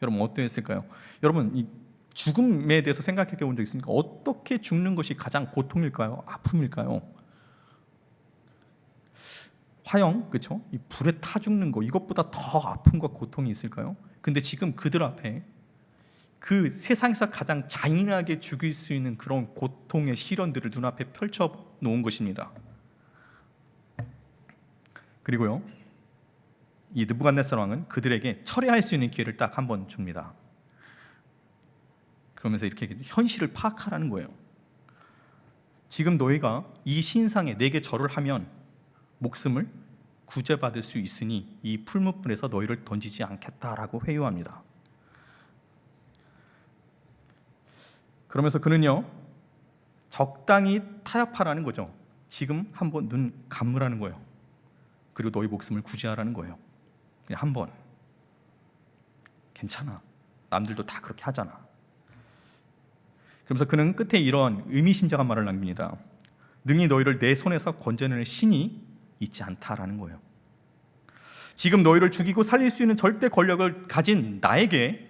여러분 어떠했을까요? 여러분 이 죽음에 대해서 생각해 본 적 있습니까? 어떻게 죽는 것이 가장 고통일까요? 아픔일까요? 화형, 그렇죠? 이 불에 타 죽는 거 이것보다 더 아픔과 고통이 있을까요? 근데 지금 그들 앞에 그 세상에서 가장 잔인하게 죽일 수 있는 그런 고통의 시련들을 눈앞에 펼쳐 놓은 것입니다. 그리고요, 이 느부갓네살 왕은 그들에게 철회할 수 있는 기회를 딱 한 번 줍니다. 그러면서 이렇게 현실을 파악하라는 거예요. 지금 너희가 이 신상에 내게 절을 하면 목숨을 구제받을 수 있으니 이 풀무불에서 너희를 던지지 않겠다라고 회유합니다. 그러면서 그는요, 적당히 타협하라는 거죠. 지금 한번 눈 감으라는 거예요. 그리고 너희 목숨을 구제하라는 거예요. 그냥 한번. 괜찮아. 남들도 다 그렇게 하잖아. 그러면서 그는 끝에 이런 의미심장한 말을 남깁니다. 능히 너희를 내 손에서 건져낼 신이 있지 않다라는 거예요. 지금 너희를 죽이고 살릴 수 있는 절대 권력을 가진 나에게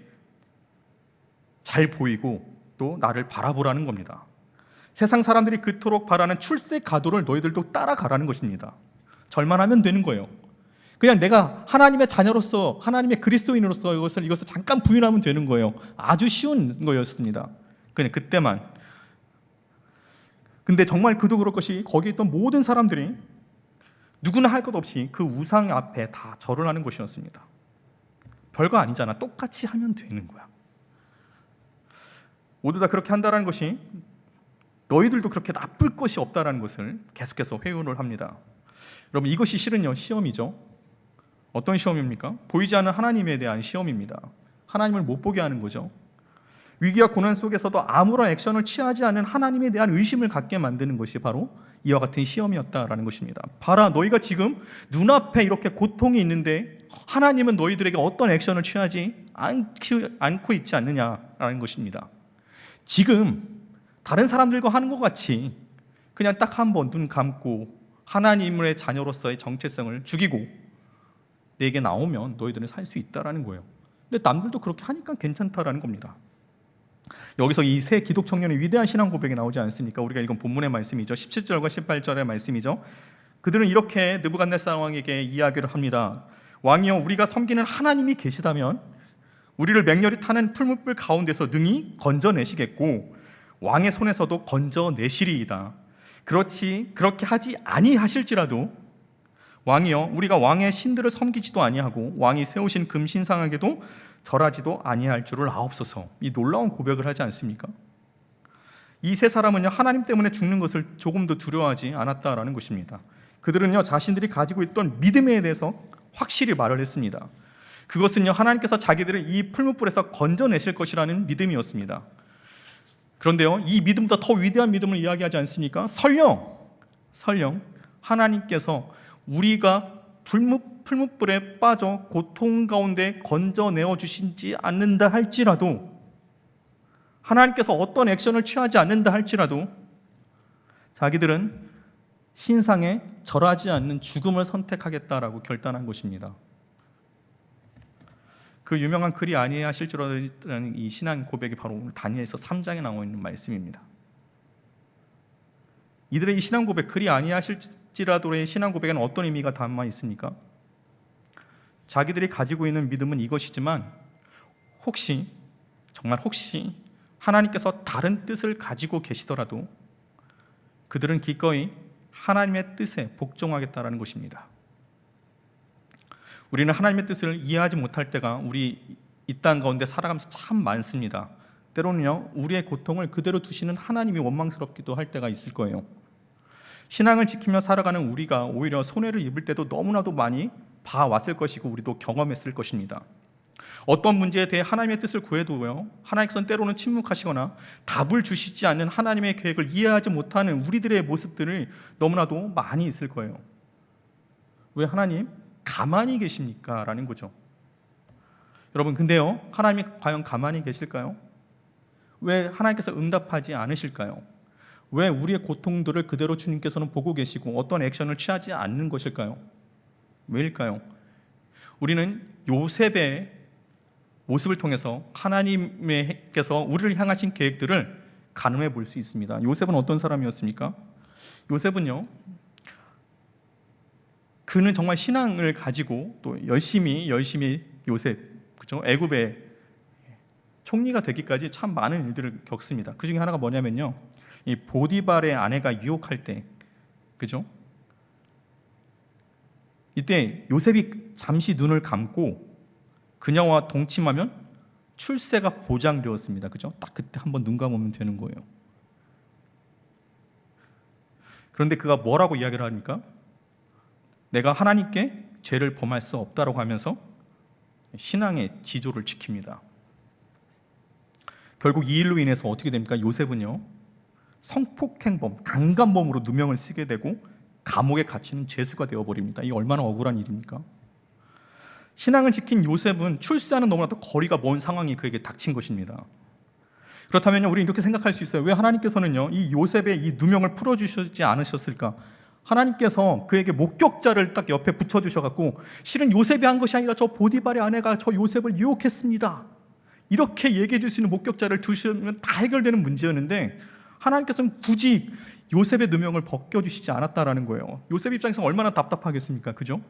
잘 보이고 또 나를 바라보라는 겁니다. 세상 사람들이 그토록 바라는 출세 가도를 너희들도 따라가라는 것입니다. 절만하면 되는 거예요. 그냥 내가 하나님의 자녀로서, 하나님의 그리스도인으로서 이것을 잠깐 부인하면 되는 거예요. 아주 쉬운 거였습니다. 그냥 그때만. 근데 정말 그도 그럴 것이 거기에 있던 모든 사람들이 누구나 할 것 없이 그 우상 앞에 다 절을 하는 것이었습니다. 별거 아니잖아. 똑같이 하면 되는 거야. 모두 다 그렇게 한다는 것이 너희들도 그렇게 나쁠 것이 없다는 것을 계속해서 회유를 합니다. 여러분 이것이 실은요 시험이죠. 어떤 시험입니까? 보이지 않는 하나님에 대한 시험입니다. 하나님을 못 보게 하는 거죠. 위기와 고난 속에서도 아무런 액션을 취하지 않는 하나님에 대한 의심을 갖게 만드는 것이 바로 이와 같은 시험이었다라는 것입니다. 봐라, 너희가 지금 눈앞에 이렇게 고통이 있는데 하나님은 너희들에게 어떤 액션을 취하지 않고 있지 않느냐라는 것입니다. 지금 다른 사람들과 하는 것 같이 그냥 딱 한 번 눈 감고 하나님의 자녀로서의 정체성을 죽이고 내게 나오면 너희들은 살 수 있다라는 거예요. 근데 남들도 그렇게 하니까 괜찮다라는 겁니다. 여기서 이 세 기독 청년의 위대한 신앙 고백이 나오지 않습니까? 우리가 읽은 본문의 말씀이죠. 17절과 18절의 말씀이죠. 그들은 이렇게 느부갓네살 왕에게 이야기를 합니다. 왕이여, 우리가 섬기는 하나님이 계시다면 우리를 맹렬히 타는 풀무불 가운데서 능히 건져내시겠고 왕의 손에서도 건져내시리이다. 그렇게 하지 아니하실지라도 왕이여, 우리가 왕의 신들을 섬기지도 아니하고 왕이 세우신 금신상에게도 절하지도 아니할 줄을 아옵소서. 이 놀라운 고백을 하지 않습니까? 이 세 사람은요 하나님 때문에 죽는 것을 조금도 두려워하지 않았다라는 것입니다. 그들은요 자신들이 가지고 있던 믿음에 대해서 확실히 말을 했습니다. 그것은요 하나님께서 자기들을 이 풀무불에서 건져내실 것이라는 믿음이었습니다. 그런데요 이 믿음보다 더 위대한 믿음을 이야기하지 않습니까? 설령 하나님께서 우리가 풀무불에 빠져 고통 가운데 건져내어 주시지 않는다 할지라도, 하나님께서 어떤 액션을 취하지 않는다 할지라도 자기들은 신상에 절하지 않는 죽음을 선택하겠다라고 결단한 것입니다. 그 유명한 그리 아니하실지라는 이 신앙 고백이 바로 오늘 다니엘서 3장에 나와 있는 말씀입니다. 이들의 이 신앙 고백, 그리 아니하실지라도의 신앙 고백에는 어떤 의미가 담아 있습니까? 자기들이 가지고 있는 믿음은 이것이지만 정말 혹시 하나님께서 다른 뜻을 가지고 계시더라도 그들은 기꺼이 하나님의 뜻에 복종하겠다라는 것입니다. 우리는 하나님의 뜻을 이해하지 못할 때가 우리 이 땅 가운데 살아가면서 참 많습니다. 때로는요 우리의 고통을 그대로 두시는 하나님이 원망스럽기도 할 때가 있을 거예요. 신앙을 지키며 살아가는 우리가 오히려 손해를 입을 때도 너무나도 많이 봐왔을 것이고 우리도 경험했을 것입니다. 어떤 문제에 대해 하나님의 뜻을 구해도요 하나님께서는 때로는 침묵하시거나 답을 주시지 않는 하나님의 계획을 이해하지 못하는 우리들의 모습들이 너무나도 많이 있을 거예요. 왜 하나님 가만히 계십니까? 라는 거죠. 여러분 근데요 하나님이 과연 가만히 계실까요? 왜 하나님께서 응답하지 않으실까요? 왜 우리의 고통들을 그대로 주님께서는 보고 계시고 어떤 액션을 취하지 않는 것일까요? 왜일까요? 우리는 요셉의 모습을 통해서 하나님께서 우리를 향하신 계획들을 가늠해 볼 수 있습니다. 요셉은 어떤 사람이었습니까? 요셉은요, 그는 정말 신앙을 가지고 또 열심히 요셉, 그죠? 애굽의 총리가 되기까지 참 많은 일들을 겪습니다. 그 중에 하나가 뭐냐면요, 이 보디발의 아내가 유혹할 때, 그죠? 이때 요셉이 잠시 눈을 감고 그녀와 동침하면 출세가 보장되었습니다. 그죠? 딱 그때 한번 눈 감으면 되는 거예요. 그런데 그가 뭐라고 이야기를 합니까? 내가 하나님께 죄를 범할 수 없다라고 하면서 신앙의 지조를 지킵니다. 결국 이 일로 인해서 어떻게 됩니까? 요셉은요, 성폭행범, 강간범으로 누명을 쓰게 되고 감옥에 갇히는 죄수가 되어버립니다. 이게 얼마나 억울한 일입니까? 신앙을 지킨 요셉은 출세하는 너무나도 거리가 먼 상황이 그에게 닥친 것입니다. 그렇다면 우리 이렇게 생각할 수 있어요. 왜 하나님께서는요, 이 요셉의 이 누명을 풀어주시지 않으셨을까? 하나님께서 그에게 목격자를 딱 옆에 붙여주셔갖고, 실은 요셉이 한 것이 아니라 저 보디발의 아내가 저 요셉을 유혹했습니다, 이렇게 얘기해 줄 수 있는 목격자를 두시면 다 해결되는 문제였는데, 하나님께서는 굳이 요셉의 누명을 벗겨주시지 않았다라는 거예요. 요셉 입장에서 얼마나 답답하겠습니까? 그죠?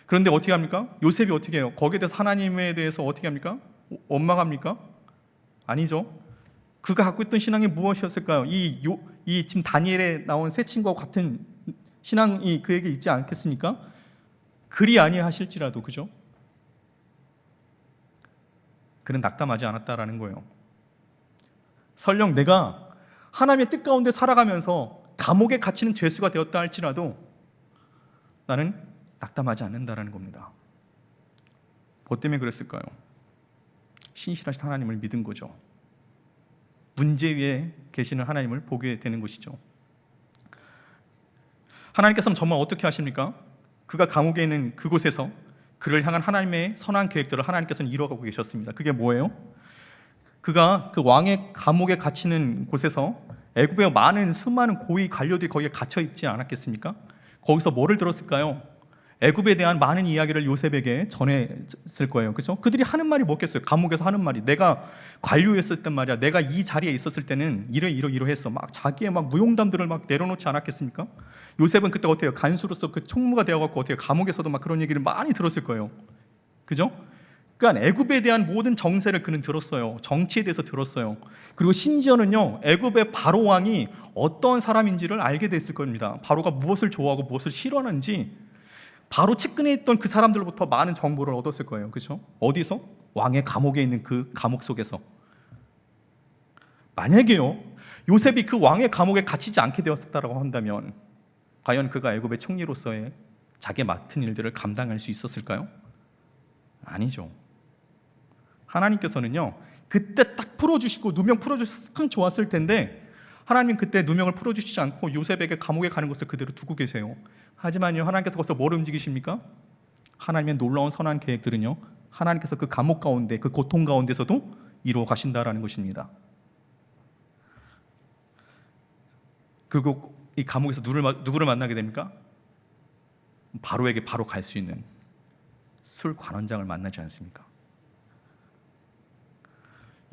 그런데 어떻게 합니까? 요셉이 어떻게 해요? 거기에 대해서 하나님에 대해서 어떻게 합니까? 원망합니까? 아니죠. 그가 갖고 있던 신앙이 무엇이었을까요? 이 지금 다니엘에 나온 세 친구와 같은 신앙이 그에게 있지 않겠습니까? 그리 아니하실지라도, 그죠? 그는 낙담하지 않았다라는 거예요. 설령 내가 하나님의 뜻 가운데 살아가면서 감옥에 갇히는 죄수가 되었다 할지라도 나는 낙담하지 않는다라는 겁니다. 뭐 때문에 그랬을까요? 신실하신 하나님을 믿은 거죠. 문제 위에 계시는 하나님을 보게 되는 것이죠. 하나님께서는 정말 어떻게 하십니까? 그가 감옥에 있는 그곳에서 그를 향한 하나님의 선한 계획들을 하나님께서는 이루어가고 계셨습니다. 그게 뭐예요? 그가 그 왕의 감옥에 갇히는 곳에서 애굽의 수많은 고위 관료들이 거기에 갇혀 있지 않았겠습니까? 거기서 뭐를 들었을까요? 애굽에 대한 많은 이야기를 요셉에게 전했을 거예요. 그렇죠? 그들이 하는 말이 뭐겠어요? 감옥에서 하는 말이, 내가 관료였을 땐 말이야, 내가 이 자리에 있었을 때는 이러했어. 막 자기의 막 무용담들을 막 내려놓지 않았겠습니까? 요셉은 그때 어때요? 간수로서 그 총무가 되어갖고 어떻게 감옥에서도 막 그런 얘기를 많이 들었을 거예요. 그죠? 그러니까 애굽에 대한 모든 정세를 그는 들었어요. 정치에 대해서 들었어요. 그리고 심지어는요, 애굽의 바로 왕이 어떤 사람인지를 알게 됐을 겁니다. 바로가 무엇을 좋아하고 무엇을 싫어하는지 바로 측근에 있던 그 사람들로부터 많은 정보를 얻었을 거예요. 그렇죠? 어디서? 왕의 감옥에 있는 그 감옥 속에서. 만약에요, 요셉이 그 왕의 감옥에 갇히지 않게 되었다고 한다면 과연 그가 애굽의 총리로서의 자기의 맡은 일들을 감당할 수 있었을까요? 아니죠. 하나님께서는요, 그때 딱 풀어주시고 누명 풀어주셨으면 참 좋았을 텐데 하나님은 그때 누명을 풀어주시지 않고 요셉에게 감옥에 가는 것을 그대로 두고 계세요. 하지만요, 하나님께서 거기서 뭘 움직이십니까? 하나님의 놀라운 선한 계획들은요, 하나님께서 그 감옥 가운데, 그 고통 가운데서도 이루어 가신다라는 것입니다. 그리고 이 감옥에서 누구를 만나게 됩니까? 바로에게 바로 갈 수 있는 술 관원장을 만나지 않습니까?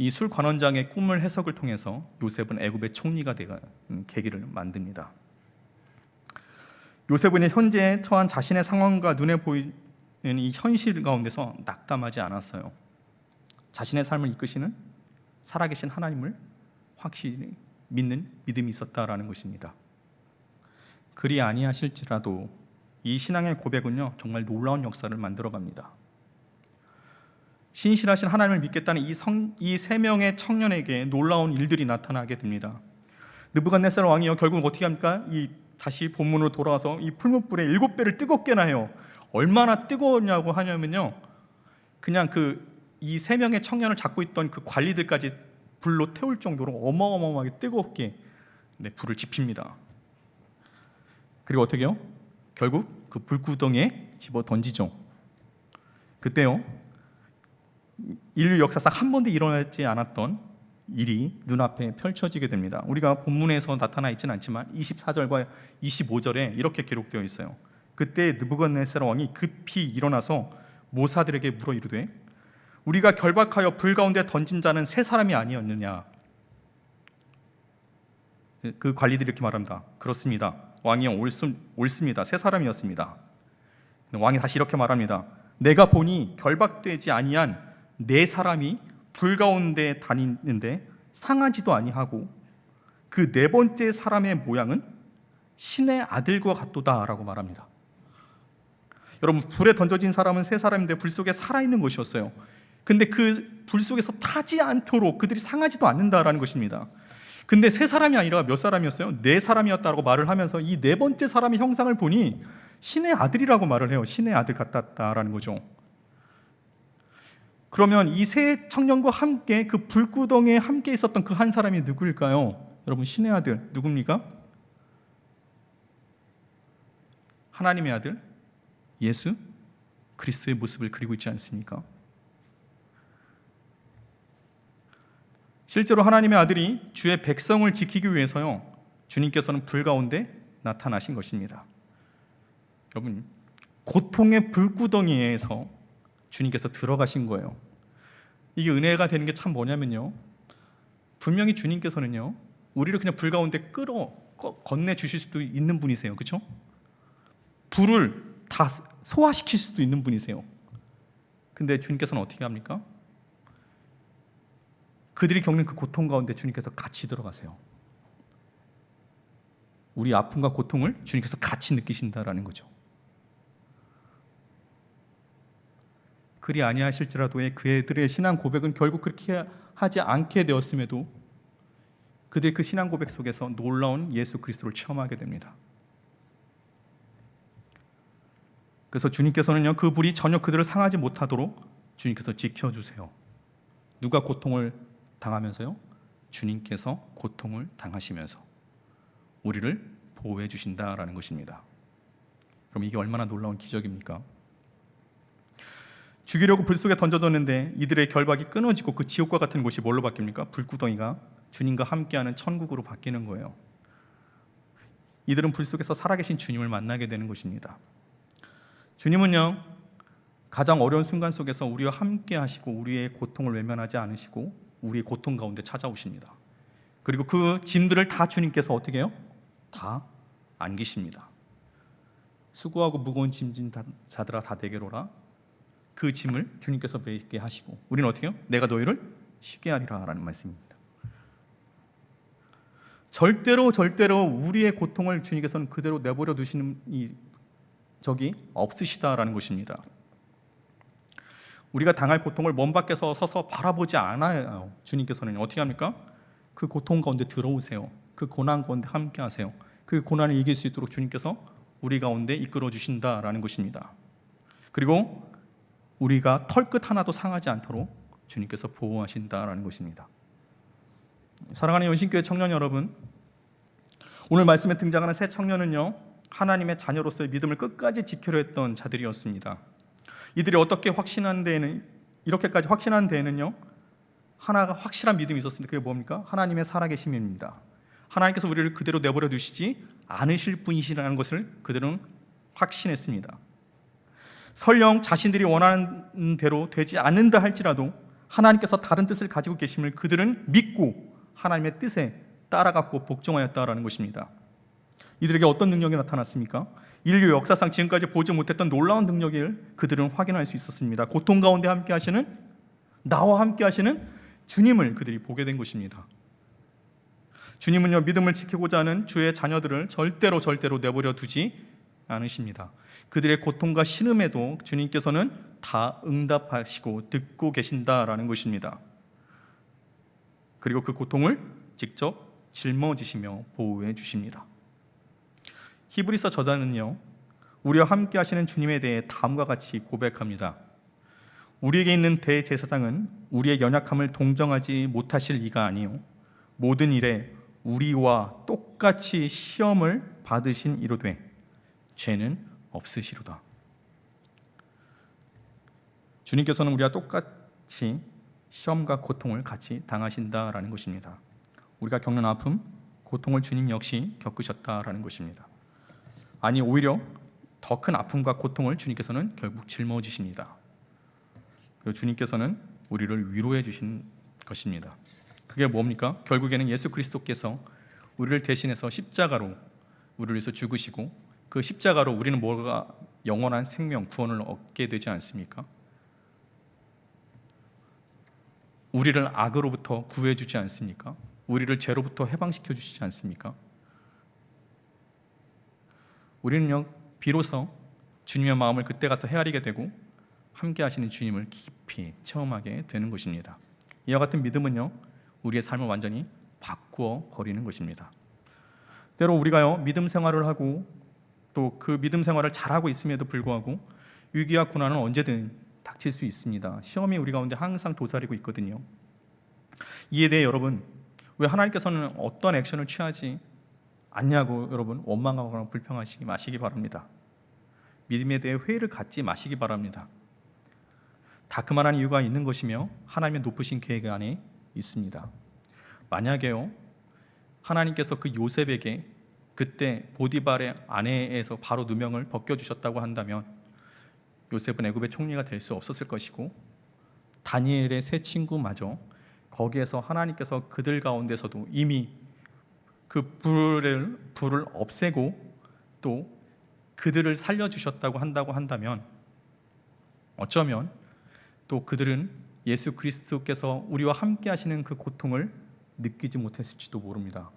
이 술 관원장의 꿈을 해석을 통해서 요셉은 애굽의 총리가 되는 계기를 만듭니다. 요셉은 현재 처한 자신의 상황과 눈에 보이는 이 현실 가운데서 낙담하지 않았어요. 자신의 삶을 이끄시는 살아계신 하나님을 확실히 믿는 믿음이 있었다라는 것입니다. 그리 아니하실지라도 이 신앙의 고백은요, 정말 놀라운 역사를 만들어갑니다. 신실하신 하나님을 믿겠다는 이 세 명의 청년에게 놀라운 일들이 나타나게 됩니다. 느부갓네살 왕이요, 결국 어떻게 합니까? 다시 본문으로 돌아와서 이 풀무불에 7배를 뜨겁게나 해요. 얼마나 뜨거웠냐고 하냐면요, 그냥 이 세 명의 청년을 잡고 있던 그 관리들까지 불로 태울 정도로 어마어마하게 뜨겁게 불을 지핍니다. 그리고 어떻게 해요? 결국 그 불구덩이에 집어 던지죠. 그때요, 인류 역사상 한 번도 일어나지 않았던 일이 눈앞에 펼쳐지게 됩니다. 우리가 본문에서 나타나 있지는 않지만 24절과 25절에 이렇게 기록되어 있어요. 그때 느부갓네살 왕이 급히 일어나서 모사들에게 물어 이르되 우리가 결박하여 불 가운데 던진 자는 세 사람이 아니었느냐. 그 관리들이 이렇게 말합니다. 그렇습니다. 왕이여, 옳습니다. 세 사람이었습니다. 왕이 다시 이렇게 말합니다. 내가 보니 결박되지 아니한 네 사람이 불 가운데 다니는데 상하지도 아니하고 그 네 번째 사람의 모양은 신의 아들과 같도다라고 말합니다. 여러분, 불에 던져진 사람은 세 사람인데 불 속에 살아있는 것이었어요. 근데 그 불 속에서 타지 않도록 그들이 상하지도 않는다라는 것입니다. 근데 세 사람이 아니라 몇 사람이었어요? 네 사람이었다고 말을 하면서 이 네 번째 사람의 형상을 보니 신의 아들이라고 말을 해요. 신의 아들 같았다라는 거죠. 그러면 이 세 청년과 함께 그 불구덩이에 함께 있었던 그 한 사람이 누구일까요? 여러분, 신의 아들 누굽니까? 하나님의 아들 예수 그리스도의 모습을 그리고 있지 않습니까? 실제로 하나님의 아들이 주의 백성을 지키기 위해서요, 주님께서는 불 가운데 나타나신 것입니다. 여러분, 고통의 불구덩이에서 주님께서 들어가신 거예요. 이게 은혜가 되는 게 참 뭐냐면요, 분명히 주님께서는요 우리를 그냥 불 가운데 건네 주실 수도 있는 분이세요. 그렇죠? 불을 다 소화시킬 수도 있는 분이세요. 근데 주님께서는 어떻게 합니까? 그들이 겪는 그 고통 가운데 주님께서 같이 들어가세요. 우리 아픔과 고통을 주님께서 같이 느끼신다라는 거죠. 그리 아니하실지라도의 그들의 신앙 고백은 결국 그렇게 하지 않게 되었음에도 그들의 그 신앙 고백 속에서 놀라운 예수 그리스도를 체험하게 됩니다. 그래서 주님께서는요, 그 불이 전혀 그들을 상하지 못하도록 주님께서 지켜주세요. 누가 고통을 당하면서요? 주님께서 고통을 당하시면서 우리를 보호해 주신다라는 것입니다. 그럼 이게 얼마나 놀라운 기적입니까? 죽이려고 불 속에 던져졌는데 이들의 결박이 끊어지고 그 지옥과 같은 곳이 뭘로 바뀝니까? 불구덩이가 주님과 함께하는 천국으로 바뀌는 거예요. 이들은 불 속에서 살아계신 주님을 만나게 되는 것입니다. 주님은요, 가장 어려운 순간 속에서 우리와 함께 하시고 우리의 고통을 외면하지 않으시고 우리의 고통 가운데 찾아오십니다. 그리고 그 짐들을 다 주님께서 어떻게 해요? 다 안기십니다. 수고하고 무거운 짐진 자들아 다 내게로 오라. 그 짐을 주님께서 메게 하시고 우리는 어떻게 해요? 내가 너희를 쉬게 하리라 라는 말씀입니다. 절대로 우리의 고통을 주님께서는 그대로 내버려 두시는 적이 없으시다라는 것입니다. 우리가 당할 고통을 먼 밖에서 서서 바라보지 않아요. 주님께서는 어떻게 합니까? 그 고통 가운데 들어오세요. 그 고난 가운데 함께 하세요. 그 고난을 이길 수 있도록 주님께서 우리 가운데 이끌어 주신다라는 것입니다. 그리고 우리가 털끝 하나도 상하지 않도록 주님께서 보호하신다라는 것입니다. 사랑하는 연신교회 청년 여러분, 오늘 말씀에 등장하는 세 청년은요, 하나님의 자녀로서의 믿음을 끝까지 지키려 했던 자들이었습니다. 이들이 어떻게 이렇게까지 확신한 데에는요, 하나가 확실한 믿음이 있었습니다. 그게 뭡니까? 하나님의 살아계심입니다. 하나님께서 우리를 그대로 내버려 두시지 않으실 분이시라는 것을 그들은 확신했습니다. 설령 자신들이 원하는 대로 되지 않는다 할지라도 하나님께서 다른 뜻을 가지고 계심을 그들은 믿고 하나님의 뜻에 따라갔고 복종하였다라는 것입니다. 이들에게 어떤 능력이 나타났습니까? 인류 역사상 지금까지 보지 못했던 놀라운 능력을 그들은 확인할 수 있었습니다. 고통 가운데 함께 하시는, 나와 함께 하시는 주님을 그들이 보게 된 것입니다. 주님은요, 믿음을 지키고자 하는 주의 자녀들을 절대로 내버려 두지 않으십니다. 그들의 고통과 신음에도 주님께서는 다 응답하시고 듣고 계신다라는 것입니다. 그리고 그 고통을 직접 짊어지시며 보호해 주십니다. 히브리서 저자는요, 우리와 함께 하시는 주님에 대해 다음과 같이 고백합니다. 우리에게 있는 대제사장은 우리의 연약함을 동정하지 못하실 이가 아니요 모든 일에 우리와 똑같이 시험을 받으신 이로되 죄는 없으시로다. 주님께서는 우리와 똑같이 시험과 고통을 같이 당하신다라는 것입니다. 우리가 겪는 아픔, 고통을 주님 역시 겪으셨다라는 것입니다. 아니, 오히려 더 큰 아픔과 고통을 주님께서는 결국 짊어지십니다. 그리고 주님께서는 우리를 위로해 주신 것입니다. 그게 뭡니까? 결국에는 예수 그리스도께서 우리를 대신해서 십자가로 우리를 위해서 죽으시고 그 십자가로 우리는 뭐가 영원한 생명, 구원을 얻게 되지 않습니까? 우리를 악으로부터 구해 주지 않습니까? 우리를 죄로부터 해방시켜 주시지 않습니까? 우리는요, 비로소 주님의 마음을 그때 가서 헤아리게 되고 함께 하시는 주님을 깊이 체험하게 되는 것입니다. 이와 같은 믿음은요, 우리의 삶을 완전히 바꾸어 버리는 것입니다. 때로 우리가요, 믿음 생활을 하고 또 그 믿음 생활을 잘하고 있음에도 불구하고 위기와 고난은 언제든 닥칠 수 있습니다. 시험이 우리 가운데 항상 도사리고 있거든요. 이에 대해 여러분, 왜 하나님께서는 어떤 액션을 취하지 않냐고 여러분 원망하거나 불평하시기 마시기 바랍니다. 믿음에 대해 회의를 갖지 마시기 바랍니다. 다 그만한 이유가 있는 것이며 하나님의 높으신 계획 안에 있습니다. 만약에요, 하나님께서 그 요셉에게 그때 보디발의 아내에서 바로 누명을 벗겨주셨다고 한다면 요셉은 애굽의 총리가 될 수 없었을 것이고 다니엘의 세 친구마저 거기에서 하나님께서 그들 가운데서도 이미 그 불을 없애고 또 그들을 살려주셨다고 한다면 어쩌면 또 그들은 예수 그리스도께서 우리와 함께 하시는 그 고통을 느끼지 못했을지도 모릅니다.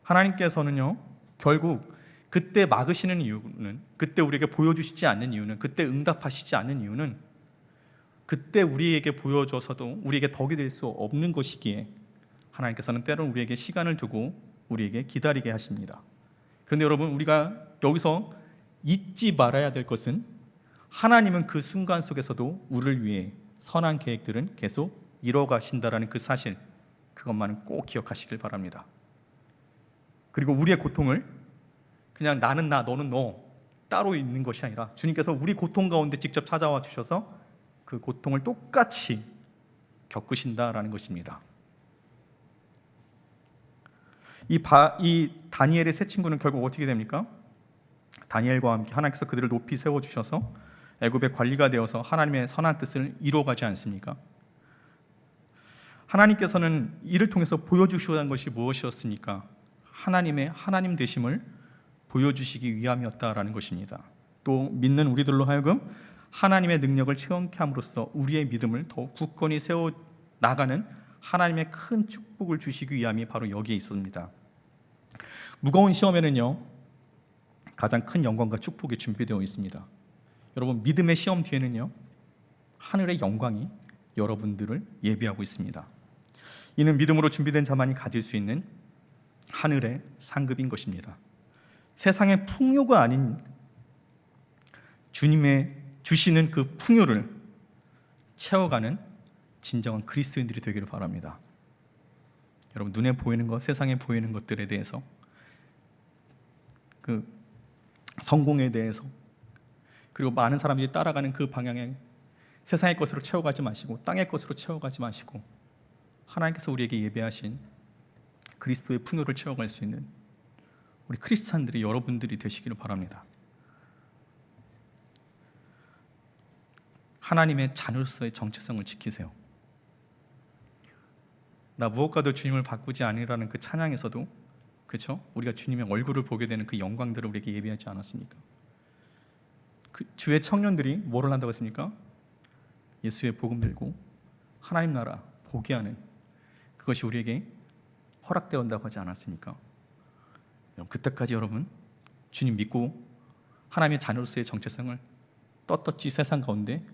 하나님께서는요, 결국 그때 막으시는 이유는, 그때 우리에게 보여주시지 않는 이유는, 그때 응답하시지 않는 이유는 그때 우리에게 보여줘서도 우리에게 덕이 될 수 없는 것이기에 하나님께서는 때로는 우리에게 시간을 두고 우리에게 기다리게 하십니다. 그런데 여러분, 우리가 여기서 잊지 말아야 될 것은 하나님은 그 순간 속에서도 우리를 위해 선한 계획들은 계속 이뤄가신다라는 그 사실, 그것만은 꼭 기억하시길 바랍니다. 그리고 우리의 고통을 그냥 나는 나, 너는 너 따로 있는 것이 아니라 주님께서 우리 고통 가운데 직접 찾아와 주셔서 그 고통을 똑같이 겪으신다라는 것입니다. 이 다니엘의 세 친구는 결국 어떻게 됩니까? 다니엘과 함께 하나님께서 그들을 높이 세워주셔서 애굽의 관리가 되어서 하나님의 선한 뜻을 이루어가지 않습니까? 하나님께서는 이를 통해서 보여주시려는 것이 무엇이었습니까? 하나님의 하나님 되심을 보여주시기 위함이었다라는 것입니다. 또 믿는 우리들로 하여금 하나님의 능력을 체험케 함으로써 우리의 믿음을 더 굳건히 세워 나가는 하나님의 큰 축복을 주시기 위함이 바로 여기에 있습니다. 무거운 시험에는요, 가장 큰 영광과 축복이 준비되어 있습니다. 여러분, 믿음의 시험 뒤에는요, 하늘의 영광이 여러분들을 예비하고 있습니다. 이는 믿음으로 준비된 자만이 가질 수 있는 하늘의 상급인 것입니다. 세상의 풍요가 아닌 주님의 주시는 그 풍요를 채워가는 진정한 그리스도인들이 되기를 바랍니다. 여러분, 눈에 보이는 것, 세상에 보이는 것들에 대해서, 그 성공에 대해서, 그리고 많은 사람들이 따라가는 그 방향에 세상의 것으로 채워가지 마시고 땅의 것으로 채워가지 마시고 하나님께서 우리에게 예배하신 그리스도의 풍요를 채워갈 수 있는 우리 크리스찬들이 여러분들이 되시기를 바랍니다. 하나님의 자녀로서의 정체성을 지키세요. 나 무엇과도 주님을 바꾸지 않으라는 그 찬양에서도, 그렇죠? 우리가 주님의 얼굴을 보게 되는 그 영광들을 우리에게 예비하지 않았습니까? 그 주의 청년들이 뭐를 한다고 했습니까? 예수의 복음 들고 하나님 나라 보게 하는, 그것이 우리에게 허락되어 온다고 하지 않았습니까? 그때까지 여러분, 주님 믿고 하나님의 자녀로서의 정체성을 떳떳이 세상 가운데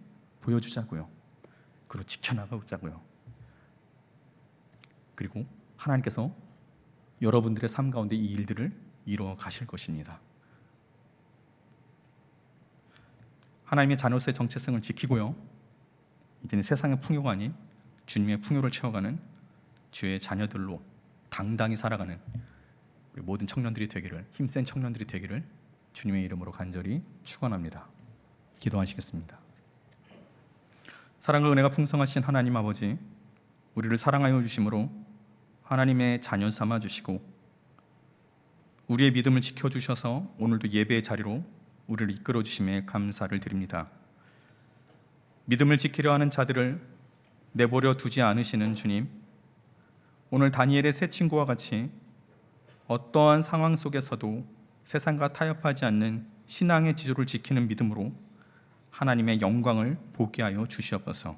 보여주자고요. 그리고 지켜나가자고요. 그리고 하나님께서 여러분들의 삶 가운데 이 일들을 이루어 가실 것입니다. 하나님의 자녀로서의 정체성을 지키고요, 이제는 세상의 풍요가 아닌 주님의 풍요를 채워가는 주의 자녀들로 당당히 살아가는 우리 모든 청년들이 되기를, 힘센 청년들이 되기를 주님의 이름으로 간절히 축원합니다. 기도하시겠습니다. 사랑과 은혜가 풍성하신 하나님 아버지, 우리를 사랑하여 주심으로 하나님의 자녀 삼아 주시고 우리의 믿음을 지켜주셔서 오늘도 예배의 자리로 우리를 이끌어 주심에 감사를 드립니다. 믿음을 지키려 하는 자들을 내버려 두지 않으시는 주님, 오늘 다니엘의 세 친구와 같이 어떠한 상황 속에서도 세상과 타협하지 않는 신앙의 지조를 지키는 믿음으로 하나님의 영광을 보게 하여 주시옵소서.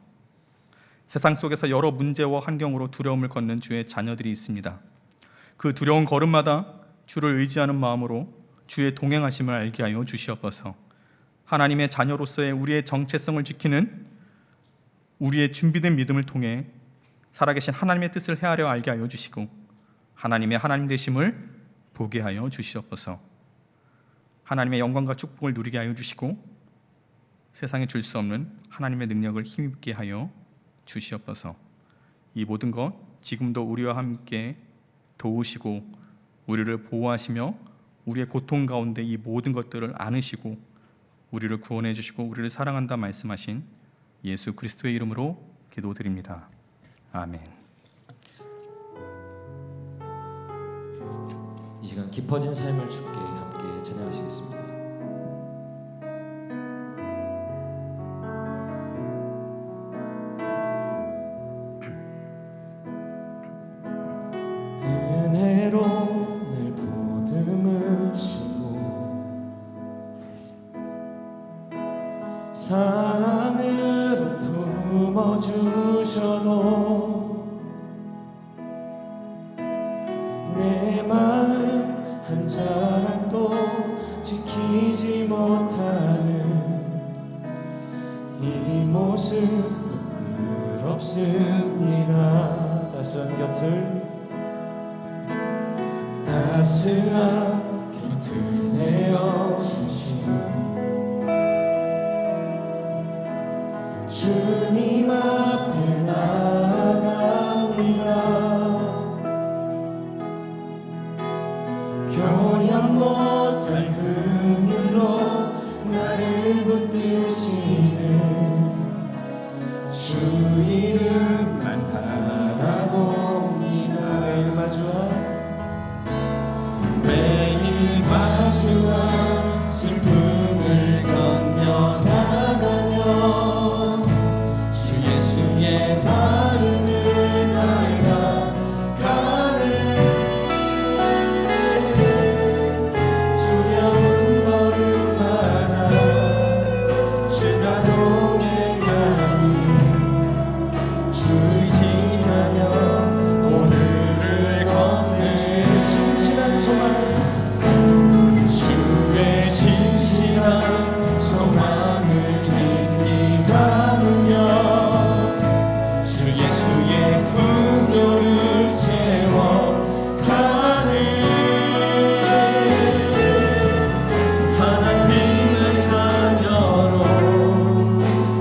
세상 속에서 여러 문제와 환경으로 두려움을 걷는 주의 자녀들이 있습니다. 그 두려운 걸음마다 주를 의지하는 마음으로 주의 동행하심을 알게 하여 주시옵소서. 하나님의 자녀로서의 우리의 정체성을 지키는 우리의 준비된 믿음을 통해 살아계신 하나님의 뜻을 헤아려 알게 하여 주시고 하나님의 하나님 되심을 보게 하여 주시옵소서. 하나님의 영광과 축복을 누리게 하여 주시고 세상에 줄 수 없는 하나님의 능력을 힘입게 하여 주시옵소서. 이 모든 것 지금도 우리와 함께 도우시고 우리를 보호하시며 우리의 고통 가운데 이 모든 것들을 안으시고 우리를 구원해 주시고 우리를 사랑한다 말씀하신 예수 그리스도의 이름으로 기도드립니다. 아멘. 이 시간 깊어진 삶을 주께 함께 찬양하시겠습니다. 은혜로 날 보듬으시고 사랑으로 품어주셔도 내 마음 한 자락도 지키지 못하는 이 모습 부끄럽습니다. 따스한 곁을 내어주신 주님 앞에 나아갑니다. 표현 못할 긍휼로 나를 붙드시는 주 이름만 바라봅니다. 매일 마주와 슬픔을 견뎌나가며 주 예수의 마음을 닮아가네. 두려운 걸음마다 주가 동행하니 주 의지하며 오늘을 걷네. 주의 신실한 소망을 깊이 담으며 주 예수의 풍요를 채워가네. 하나님의 자녀로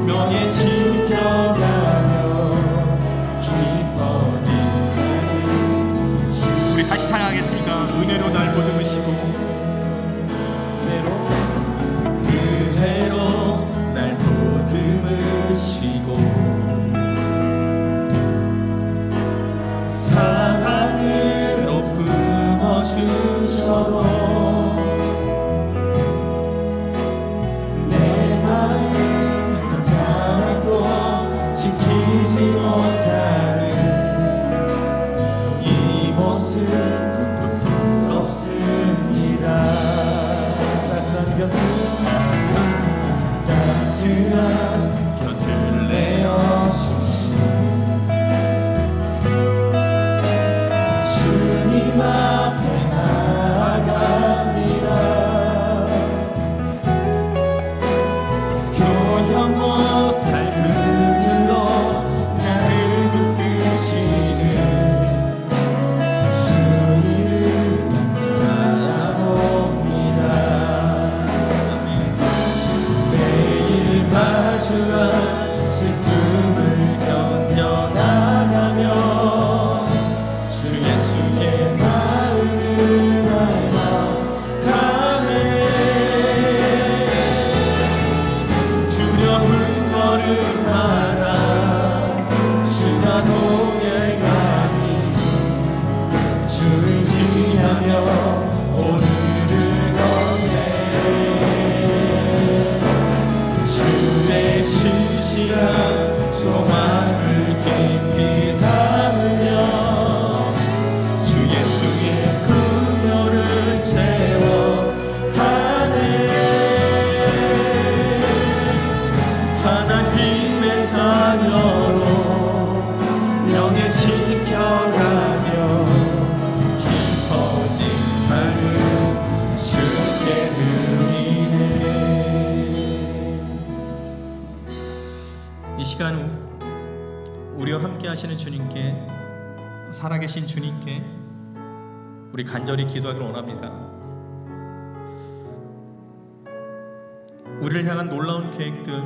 명예 지켜가며 깊어진 삶. 우리 다시 찬양하겠습니다. 은혜로 날 보듬으시고 날 보듬으시고 사랑으로 품어주셔도 내 마음 한 자락도 지키지 못하는 이 모습 부끄럽습니다. 따스한 곁을 내어주신 주님 앞에 나아갑니다. 표현 못할 긍휼로 나를 붙드시는 주 이름 바라봅니다. 마주한 슬픔을 견뎌나가며 주 예수의 마음을 닮아가네. 두려운 걸음마다 주가 동행하니 주 의지하며 오늘 진실한 소망을 깊이 담으며 주 예수의 긍휼을 채워가네. 하나님의 자녀로 명예 지켜가며 깊어진 삶을 주께 드리네. 이 시간 우리와 함께 하시는 주님께, 살아계신 주님께 우리 간절히 기도하기를 원합니다. 우리를 향한 놀라운 계획들,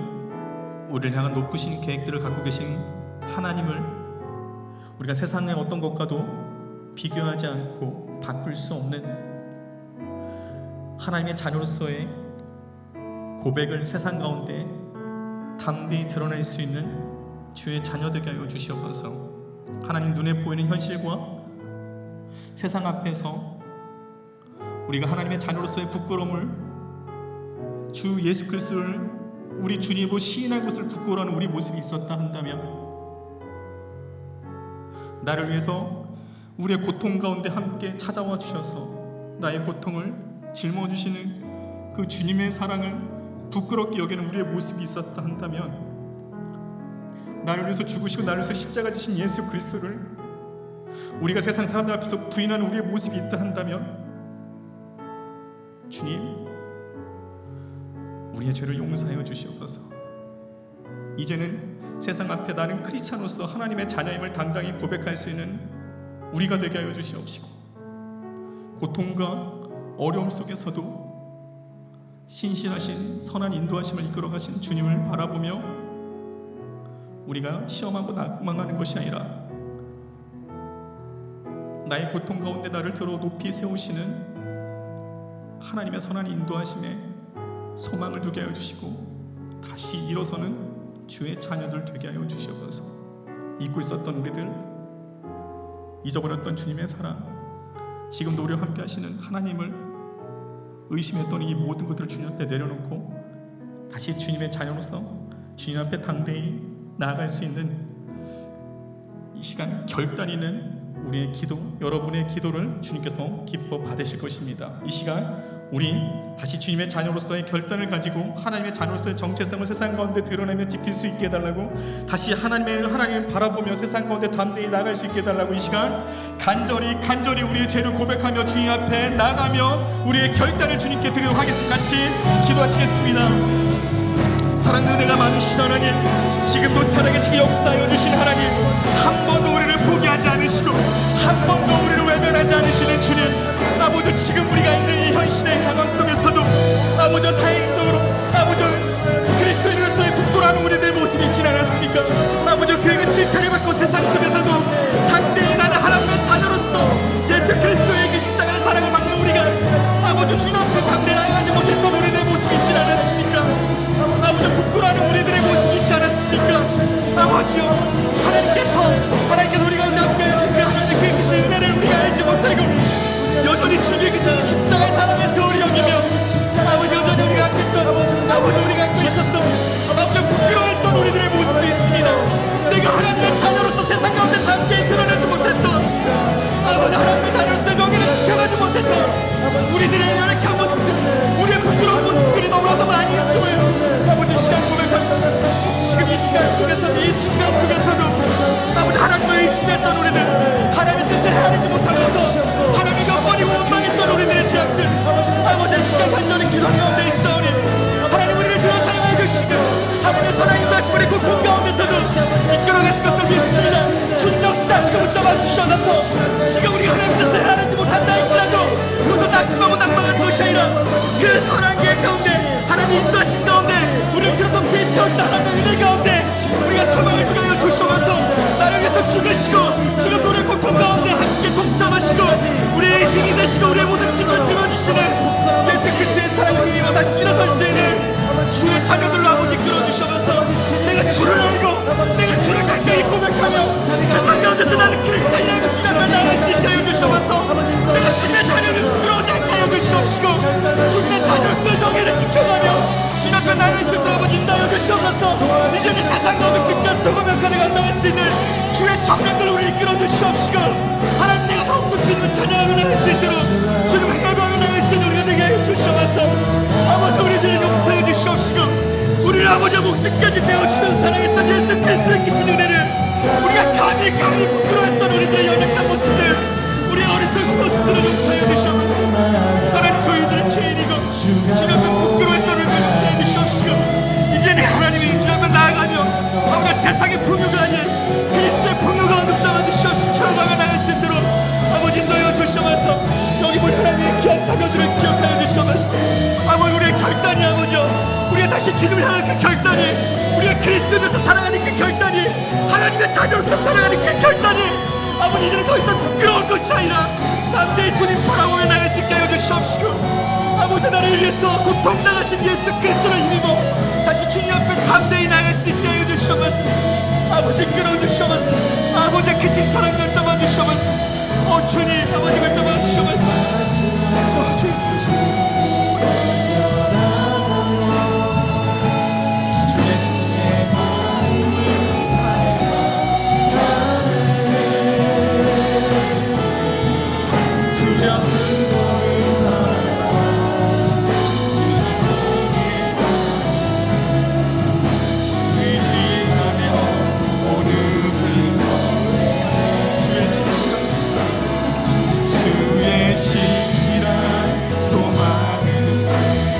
우리를 향한 높으신 계획들을 갖고 계신 하나님을 우리가 세상의 어떤 것과도 비교하지 않고 바꿀 수 없는 하나님의 자녀로서의 고백을 세상 가운데 담대히 드러낼 수 있는 주의 자녀되게 하여 주시옵소서. 하나님 눈에 보이는 현실과 세상 앞에서 우리가 하나님의 자녀로서의 부끄러움을, 주 예수 그리스도를 우리 주님으로 시인할 것을 부끄러워하는 우리 모습이 있었다 한다면, 나를 위해서 우리의 고통 가운데 함께 찾아와 주셔서 나의 고통을 짊어지시는 그 주님의 사랑을 부끄럽게 여기는 우리의 모습이 있었다 한다면, 나를 위해서 죽으시고 나를 위해서 십자가 지신 예수 그리스도를 우리가 세상 사람들 앞에서 부인하는 우리의 모습이 있다 한다면, 주님, 우리의 죄를 용서하여 주시옵소서. 이제는 세상 앞에 나는 크리스찬으로서 하나님의 자녀임을 당당히 고백할 수 있는 우리가 되게 하여 주시옵시고, 고통과 어려움 속에서도 신실하신 선한 인도하심을 이끌어가신 주님을 바라보며 우리가 시험하고 낙망하는 것이 아니라 나의 고통 가운데 나를 들어 높이 세우시는 하나님의 선한 인도하심에 소망을 두게 하여 주시고 다시 일어서는 주의 자녀들 되게 하여 주시옵소서. 잊고 있었던 우리들, 잊어버렸던 주님의 사랑, 지금도 우리와 함께 하시는 하나님을 의심했던 이 모든 것들을 주님 앞에 내려놓고 다시 주님의 자녀로서 주님 앞에 당대히 나아갈 수 있는 이 시간, 결단이는 우리의 기도, 여러분의 기도를 주님께서 기뻐 받으실 것입니다. 이 시간 우리 다시 주님의 자녀로서의 결단을 가지고 하나님의 자녀로서의 정체성을 세상 가운데 드러내며 지킬 수 있게 해달라고, 다시 하나님을 바라보며 세상 가운데 담대히 나아갈 수 있게 해달라고, 이 시간 간절히 우리의 죄를 고백하며 주님 앞에 나가며 우리의 결단을 주님께 드리도록 하겠습니다. 같이 기도하시겠습니다. 사랑과 은혜가 많으신 하나님, 지금도 살아계시게 역사하여 주신 하나님, 한 번도 우리를 포기하지 않으시고 한 번도 우리를 외면하지 않으시는 주님, 아버지, 지금 우리가 있는 이 현실의 상황 속에서도 아버지 사회적으로 아버지 그리스도인으로서의 부끄러워하는 우리들 모습이 있지 않았습니까? 아버지, 그에게 질타를 받고 세상 속에서도 당대히 나는 하나님의 자녀로서 예수 그리스도의 그 십자가의 사랑을 받는 우리가 아버지 주님 앞에 담대히 나아가지 못했던 우리들 모습이 있지 않았습니까? 아버지, 부끄러워하는 우리들의 모습이 있지 않았습니까? 아버지요, 하나님께서 우리 가운데 함께하여 주시는 그 크신 은혜를 우리가 알지 못하고 여전히 주님의 그 십자가의 사랑을 소홀히 여기며 아버지, 여전히 우리가 갖고 있던, 아버지 우리가 갖고 있었던 아버지 부끄러워했던 우리들의 모습이 있습니다. 내가 하나님의 자녀로서 세상 가운데 담대히 드러내지 못했던, 아버지 하나님의 자녀로서의 명예를 지켜가지 못했던 우리들의 연약한 모습들, 우리의 부끄러운 모습들이 너무나도 많이 있음을 아버지 시간 고백합니다. 지금 이 시간 속에서도, 이 순간 속에서도 아버지 하나님을 의심했던 우리들, 하나님의 뜻을 헤아리지 못하면서 하나님이 몇 번이고 원망했던 우리들의 죄악들, 아버지 이 시간 간절히 기도하는 가운데 있사오니 하나님 우리를 들어 사용해 주시고 하나님의 선한 인도하심을 고통 가운데서도 이끌어가실 것을 믿습니다. 주님 역사하시고 붙잡아 주셔서 지금 우리가 하나님의 뜻을 헤아리지 못한다 할지라도 그것을 낙심하고 낙망한 것이 아니라 그 선한 계획 가운데 하나님의 인도하심 가운데 우리를 들어 높이 세우신 하나님의 은혜 가운데 우리가 소망을 두게 하여 주셔서 나를 위해서 죽으시고 지금 우리의 고통 가운데 함께 동참하시고 우리의 힘이 되시고 우리의 모든 짐을 짊어지시는 예수 그리스도의 사랑을 힘입어 다시 일어설 수 있는 주의 자녀들로 아버지 끌어주셔서 내가 주를 알고 내가 주를 가까이 고백하며 세상 가운데서 나는 그리스도인이라고 주님 앞에 나갈 수 있게 하여 주셔서 내가 주님의 자녀를 부끄러우지 않게 하여 주시옵시고 주님의 자녀로서의 명예를 지켜가며 주님 앞에 나갈 수 있도록 아버지 인도하여 주셔서 청년들 우리 이끌어 주시옵시고 하나님 내가 더욱더 주님을 찬양하며 나갈 수 있도록 주님을 예배하며 나갈 수 있는 우리가 되게 해 주시옵소서. 아버지 우리들을 용서해 주시옵시고 우리를 아버지 목숨까지 내어주시는 사랑했던 예수 그리스도의 크신 은혜를 우리가 감히 부끄러웠던 우리들의 연약한 모습들 우리의 어리석은 모습들을 용서해 주시옵소서. 하나님 저희들은 죄인이고 주님 앞에 부끄러웠던 우리들을 용서해 주시옵시고 이제는 하나님의 주 앞에 나아가며 아버지 세상의 풍요가 아닌 그리스도의 풍요가 얻어잡아 주시옵시고 채워가며 나갈 수 있도록 아버지 인도하여 주시옵소서. 여기 본 하나님의 귀한 자녀들을 기억하여 주시옵소서. 아버지 우리의 결단이 아버지요 우리가 다시 주님을 향한 그 결단이 우리가 그리스도에서 살아가는 그 결단이 하나님의 자녀로서 살아가는 그 결단이 아버지 이제는 더 이상 부끄러운 것이 아니라 담대히 주님 바라보며 나갈 수 있게 하여 주시옵시고 아버지 나를 위해서 고통당하신 예수 그리스도를 힘입어 다시 주님 앞에 담대히 나갈 수 있게 하여 주시옵소서. 아버지 끌어주시옵소서. 아버지 크신 사랑 결정해 주시옵소서. 주님 아버지 결정해 주시옵소서. 주님 신실한 소망을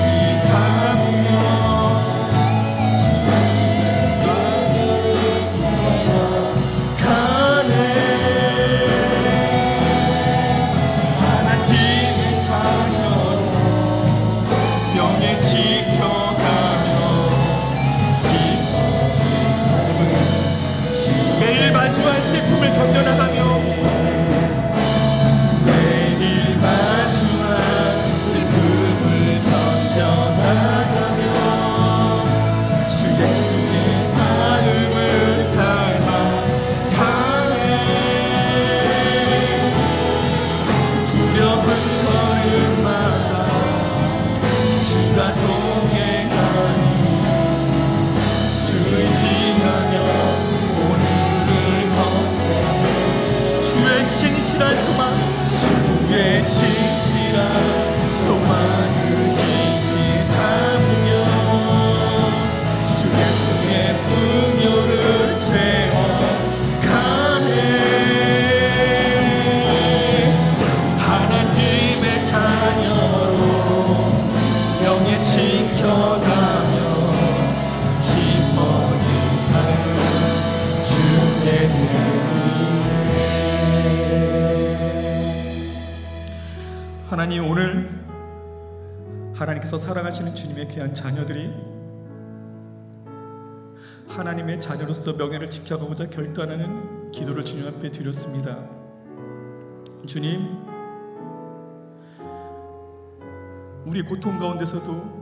이 담으며 가네. 하나님의 자녀로 명예 지켜가며 기뻐진 삶을 매일 마주할 슬픔을 견뎌나가며 신실한 소망 주의 신실한 소망을 깊이 담으며 주 예수의 풍요를 채워가네. 하나님의 자녀로 명예 지켜가며 기뻐진 삶 주께 드리네. 하나님 오늘 하나님께서 사랑하시는 주님의 귀한 자녀들이 하나님의 자녀로서 명예를 지켜가고자 결단하는 기도를 주님 앞에 드렸습니다. 주님 우리 고통 가운데서도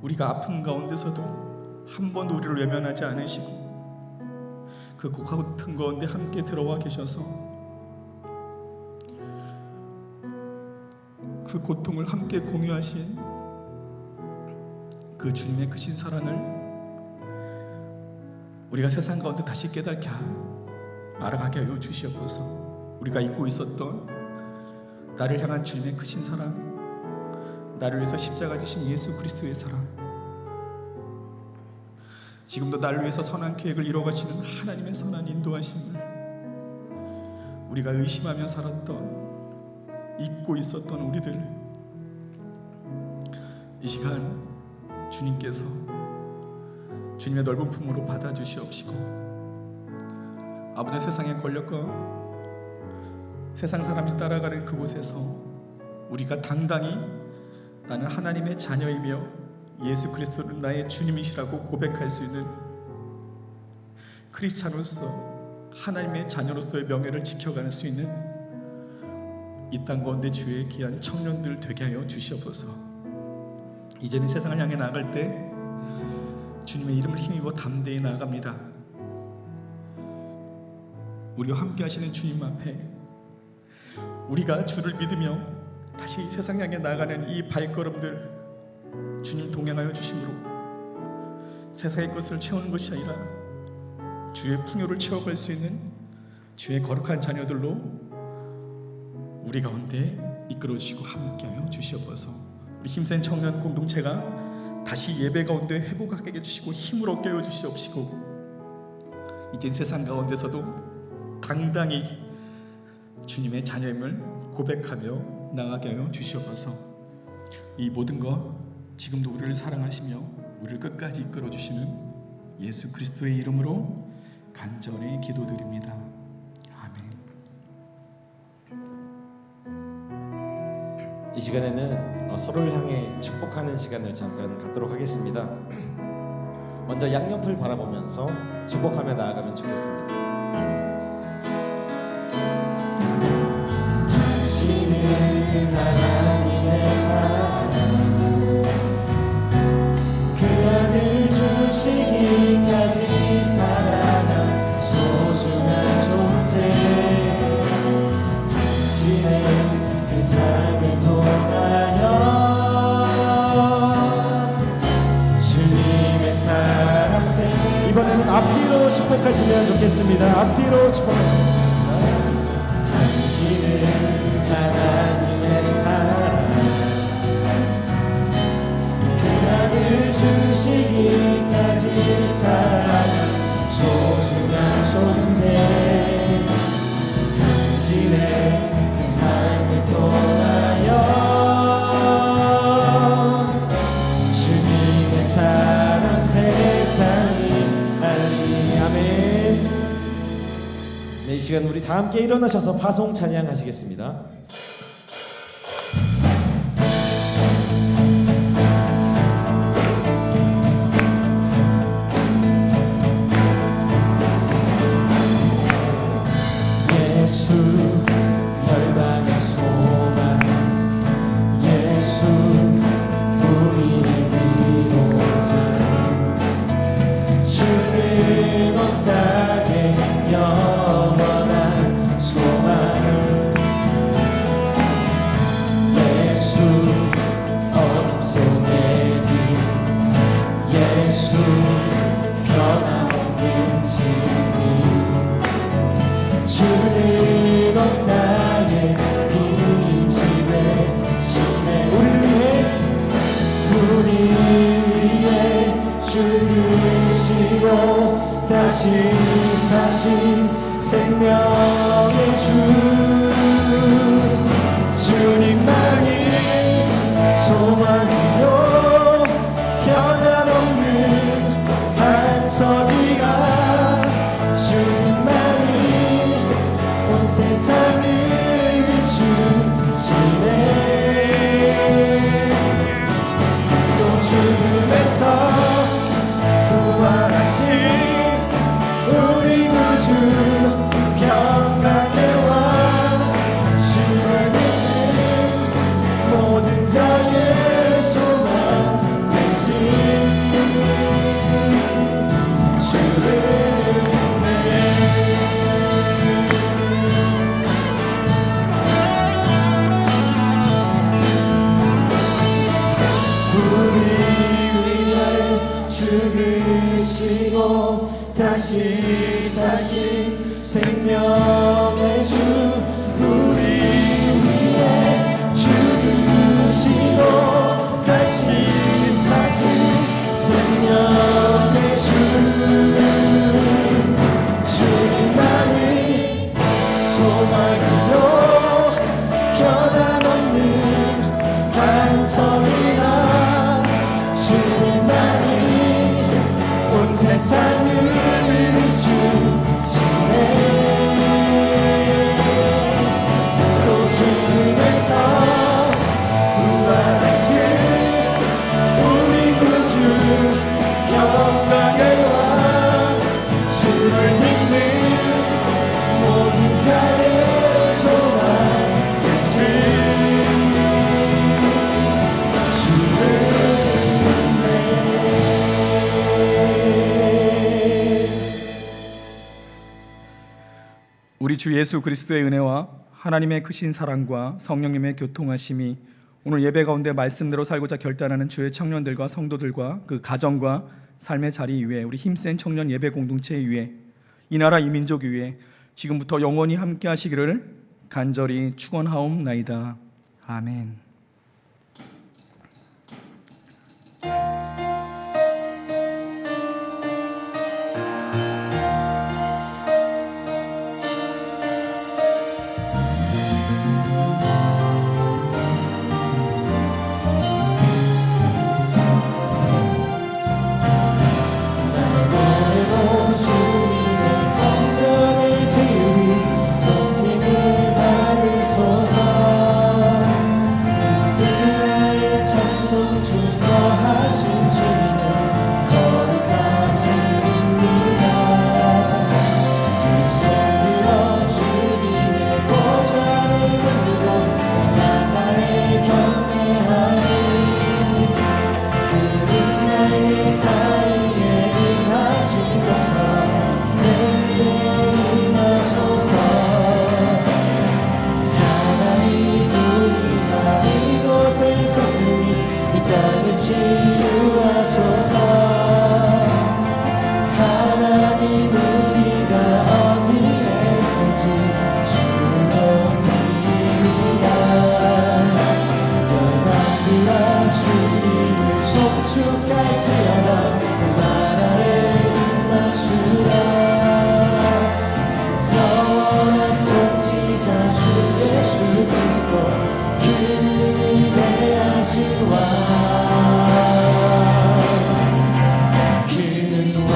우리가 아픔 가운데서도 한 번도 우리를 외면하지 않으시고 그 고통 가운데 함께 들어와 계셔서 그 고통을 함께 공유하신 그 주님의 크신 사랑을 우리가 세상 가운데 다시 깨닫게 알아가게 하여 주시옵소서. 우리가 잊고 있었던 나를 향한 주님의 크신 사랑, 나를 위해서 십자가 지신 예수 그리스도의 사랑, 지금도 나를 위해서 선한 계획을 이루어가시는 하나님의 선한 인도하심을 우리가 의심하며 살았던 잊고 있었던 우리들 이 시간 주님께서 주님의 넓은 품으로 받아주시옵시고 아버지 세상의 권력과 세상 사람이 따라가는 그곳에서 우리가 당당히 나는 하나님의 자녀이며 예수 그리스도는 나의 주님이시라고 고백할 수 있는 크리스찬으로서 하나님의 자녀로서의 명예를 지켜갈 수 있는 이 땅 가운데 주의 귀한 청년들 되게 하여 주시옵소서. 이제는 세상을 향해 나아갈 때 주님의 이름을 힘입어 담대히 나아갑니다. 우리와 함께 하시는 주님 앞에 우리가 주를 믿으며 다시 세상 향해 나아가는 이 발걸음들 주님 동행하여 주심으로 세상의 것을 채우는 것이 아니라 주의 풍요를 채워갈 수 있는 주의 거룩한 자녀들로 우리 가운데 이끌어 주시고 함께하여 주시옵소서. 우리 힘센 청년 공동체가 다시 예배 가운데 회복하게 해주시고 힘을 얻게 해 주시옵시고, 이젠 세상 가운데서도 당당히 주님의 자녀임을 고백하며 나가게 하여 주시옵소서. 이 모든 것 지금도 우리를 사랑하시며 우리를 끝까지 이끌어 주시는 예수 그리스도의 이름으로 간절히 기도드립니다. 아멘. 이 시간에는 서로를 향해 축복하는 시간을 잠깐 갖도록 하겠습니다. 먼저 양옆을 바라보면서 축복하며 나아가면 좋겠습니다. 당신은 하나님의 사랑, 그 아들 주시기까지 사랑한 소중한 존재. 당신의 그 삶을 통하여 주님의 사랑 세. 이번에는 앞뒤로 축복하시면 좋겠습니다. 앞뒤로 축복하시면 좋겠습니다. 당신은 하나님의 사랑, 그 아들 주시기까지 사랑한 소중한 존재. 당신의 그 삶을 통하여 주님의 사랑 세상이 알리. 아멘. 네, 이 시간 우리 다 함께 일어나셔서 파송 찬양하시겠습니다. 예수 열방의 소망, 예수 우리의 위로자. 주는 온 땅에 영원한 소망. 예수 어둠 속의 빛, 예수 변함없는 진리. 주는 온 땅에 빛이 되시네. 우리 위해 죽으시고 다시 사신 생명의 주. 주님만이 소망이요 변함없는 반석이라. 주님만이 온 세상을 비추시네. 또 죽음에서 부활하신 우리 구주 평강의 왕. 주를 믿는 모든 자의 소망 되신 주를 죽으시고 다시 사신 생명의 주. 우리 위해 죽으시고 다시 사신 생명의 주. 주님만이 소망이요 변함없는 반석이라. 주님만이 온 세상을 비추시네. 또 죽음에서 부활하신 우리 구주 평강의 왕. 주를 믿는 모든 자의 소망 되신 주를 우리 주 예수 그리스도의 은혜와 하나님의 크신 사랑과 성령님의 교통하심이 오늘 예배 가운데 말씀대로 살고자 결단하는 주의 청년들과 성도들과 그 가정과 삶의 자리 위에 우리 힘센 청년 예배 공동체 위에 이 나라 이 민족 위에 지금부터 영원히 함께 하시기를 간절히 축원하옵나이다. 아멘. 주님의 성전을 지으리 높임을 받으소서. 이스라엘 청송 중거하신 주님은 거룩하시니라. 두 손 들어 주님의 보좌를 부르고 나의 경배하리. 그는 나의 사이에 하신 것처럼 내 위에 임하소서. 하나님 우리가 이곳에 섰으니 이 땅을 치유하소서. 하나님 우리가 어디에 있는지 주를 높이리라. 열방들아 주님을 송축할지어다. 나라에 주라. 영원한 통치자 주 예수 그리스도 그는 위대하신 왕. 그는 왕.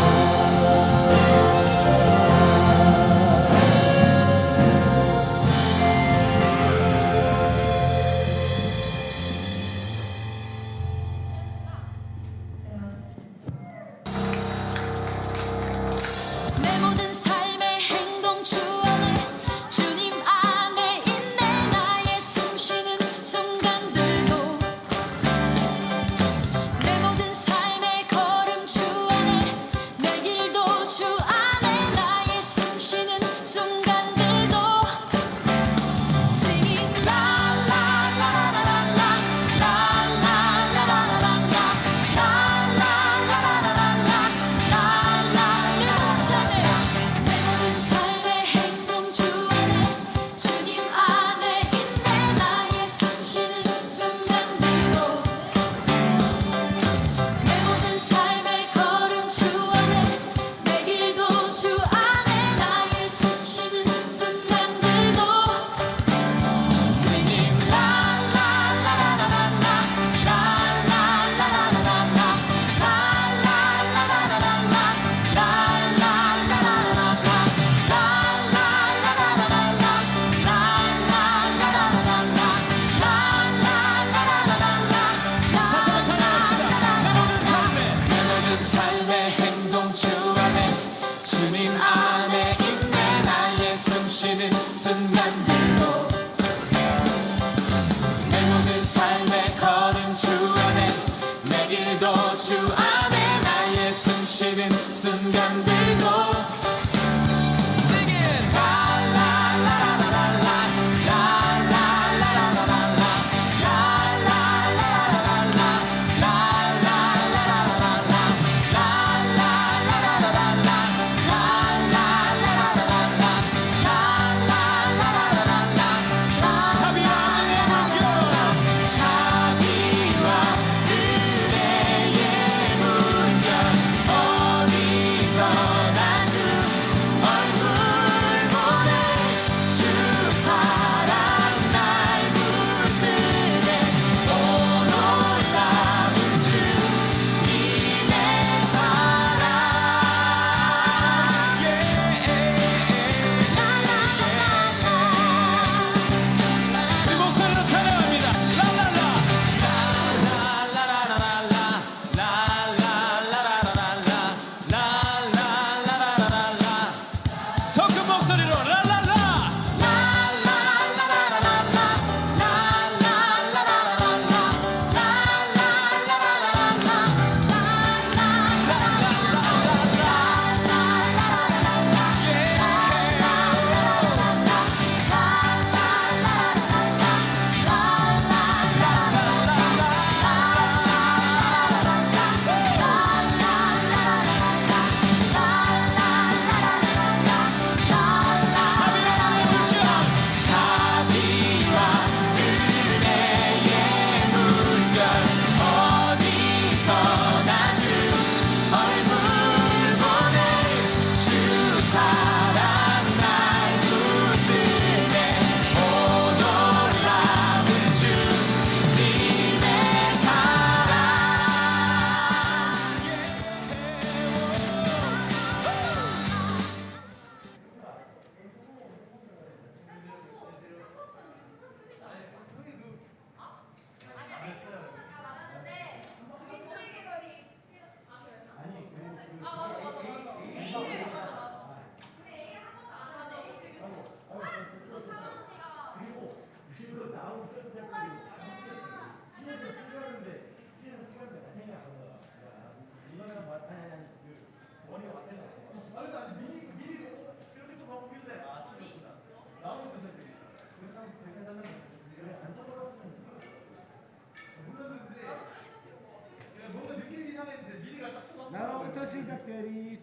내 모든 삶의 행동 주 안에 주님 안에 있네. 나의 숨쉬는 순간들도 내 모든 삶의 걸음 주 안에 내 길도 주 안에 나의 숨쉬는 순간들도 Singing la la la la la la la la la la la la la la la la la 내 모든 삶의 행동 주 안에 주님 안에 있네. 나의 숨쉬는 순간들도 내 모든 삶의 걸음 주 안에 내 길도 주 안에 나의 숨쉬는 순간들도 Singing la la la la la la la la la la la la 내 모든 삶의 행동 주 안에 주님 안에 있네. 나의 숨쉬는 순간들도 내 모든 삶의 걸음 주 안에 내 길도 주 안에 나의 숨쉬는 순간들도 Singing la la la la la la la la la la la la la la la la 자비와 은혜의 문경 어디서나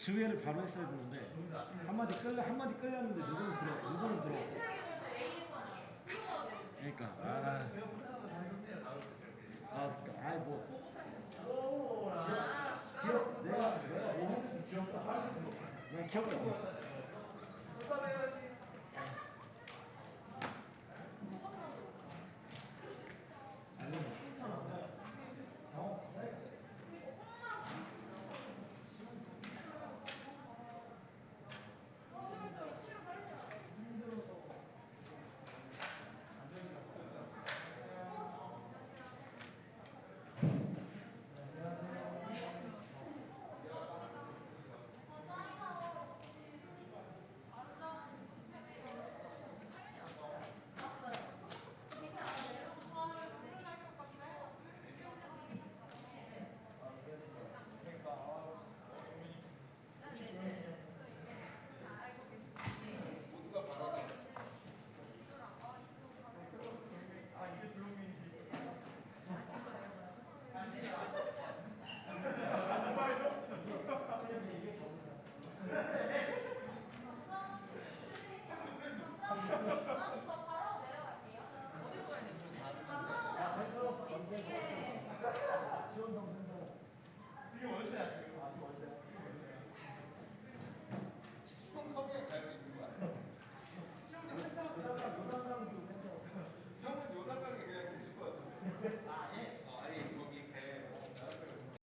주회를 바로 했어야 되는데 한마디 끌렸는데 누구는 들어. 그러니까 내가 귀엽다.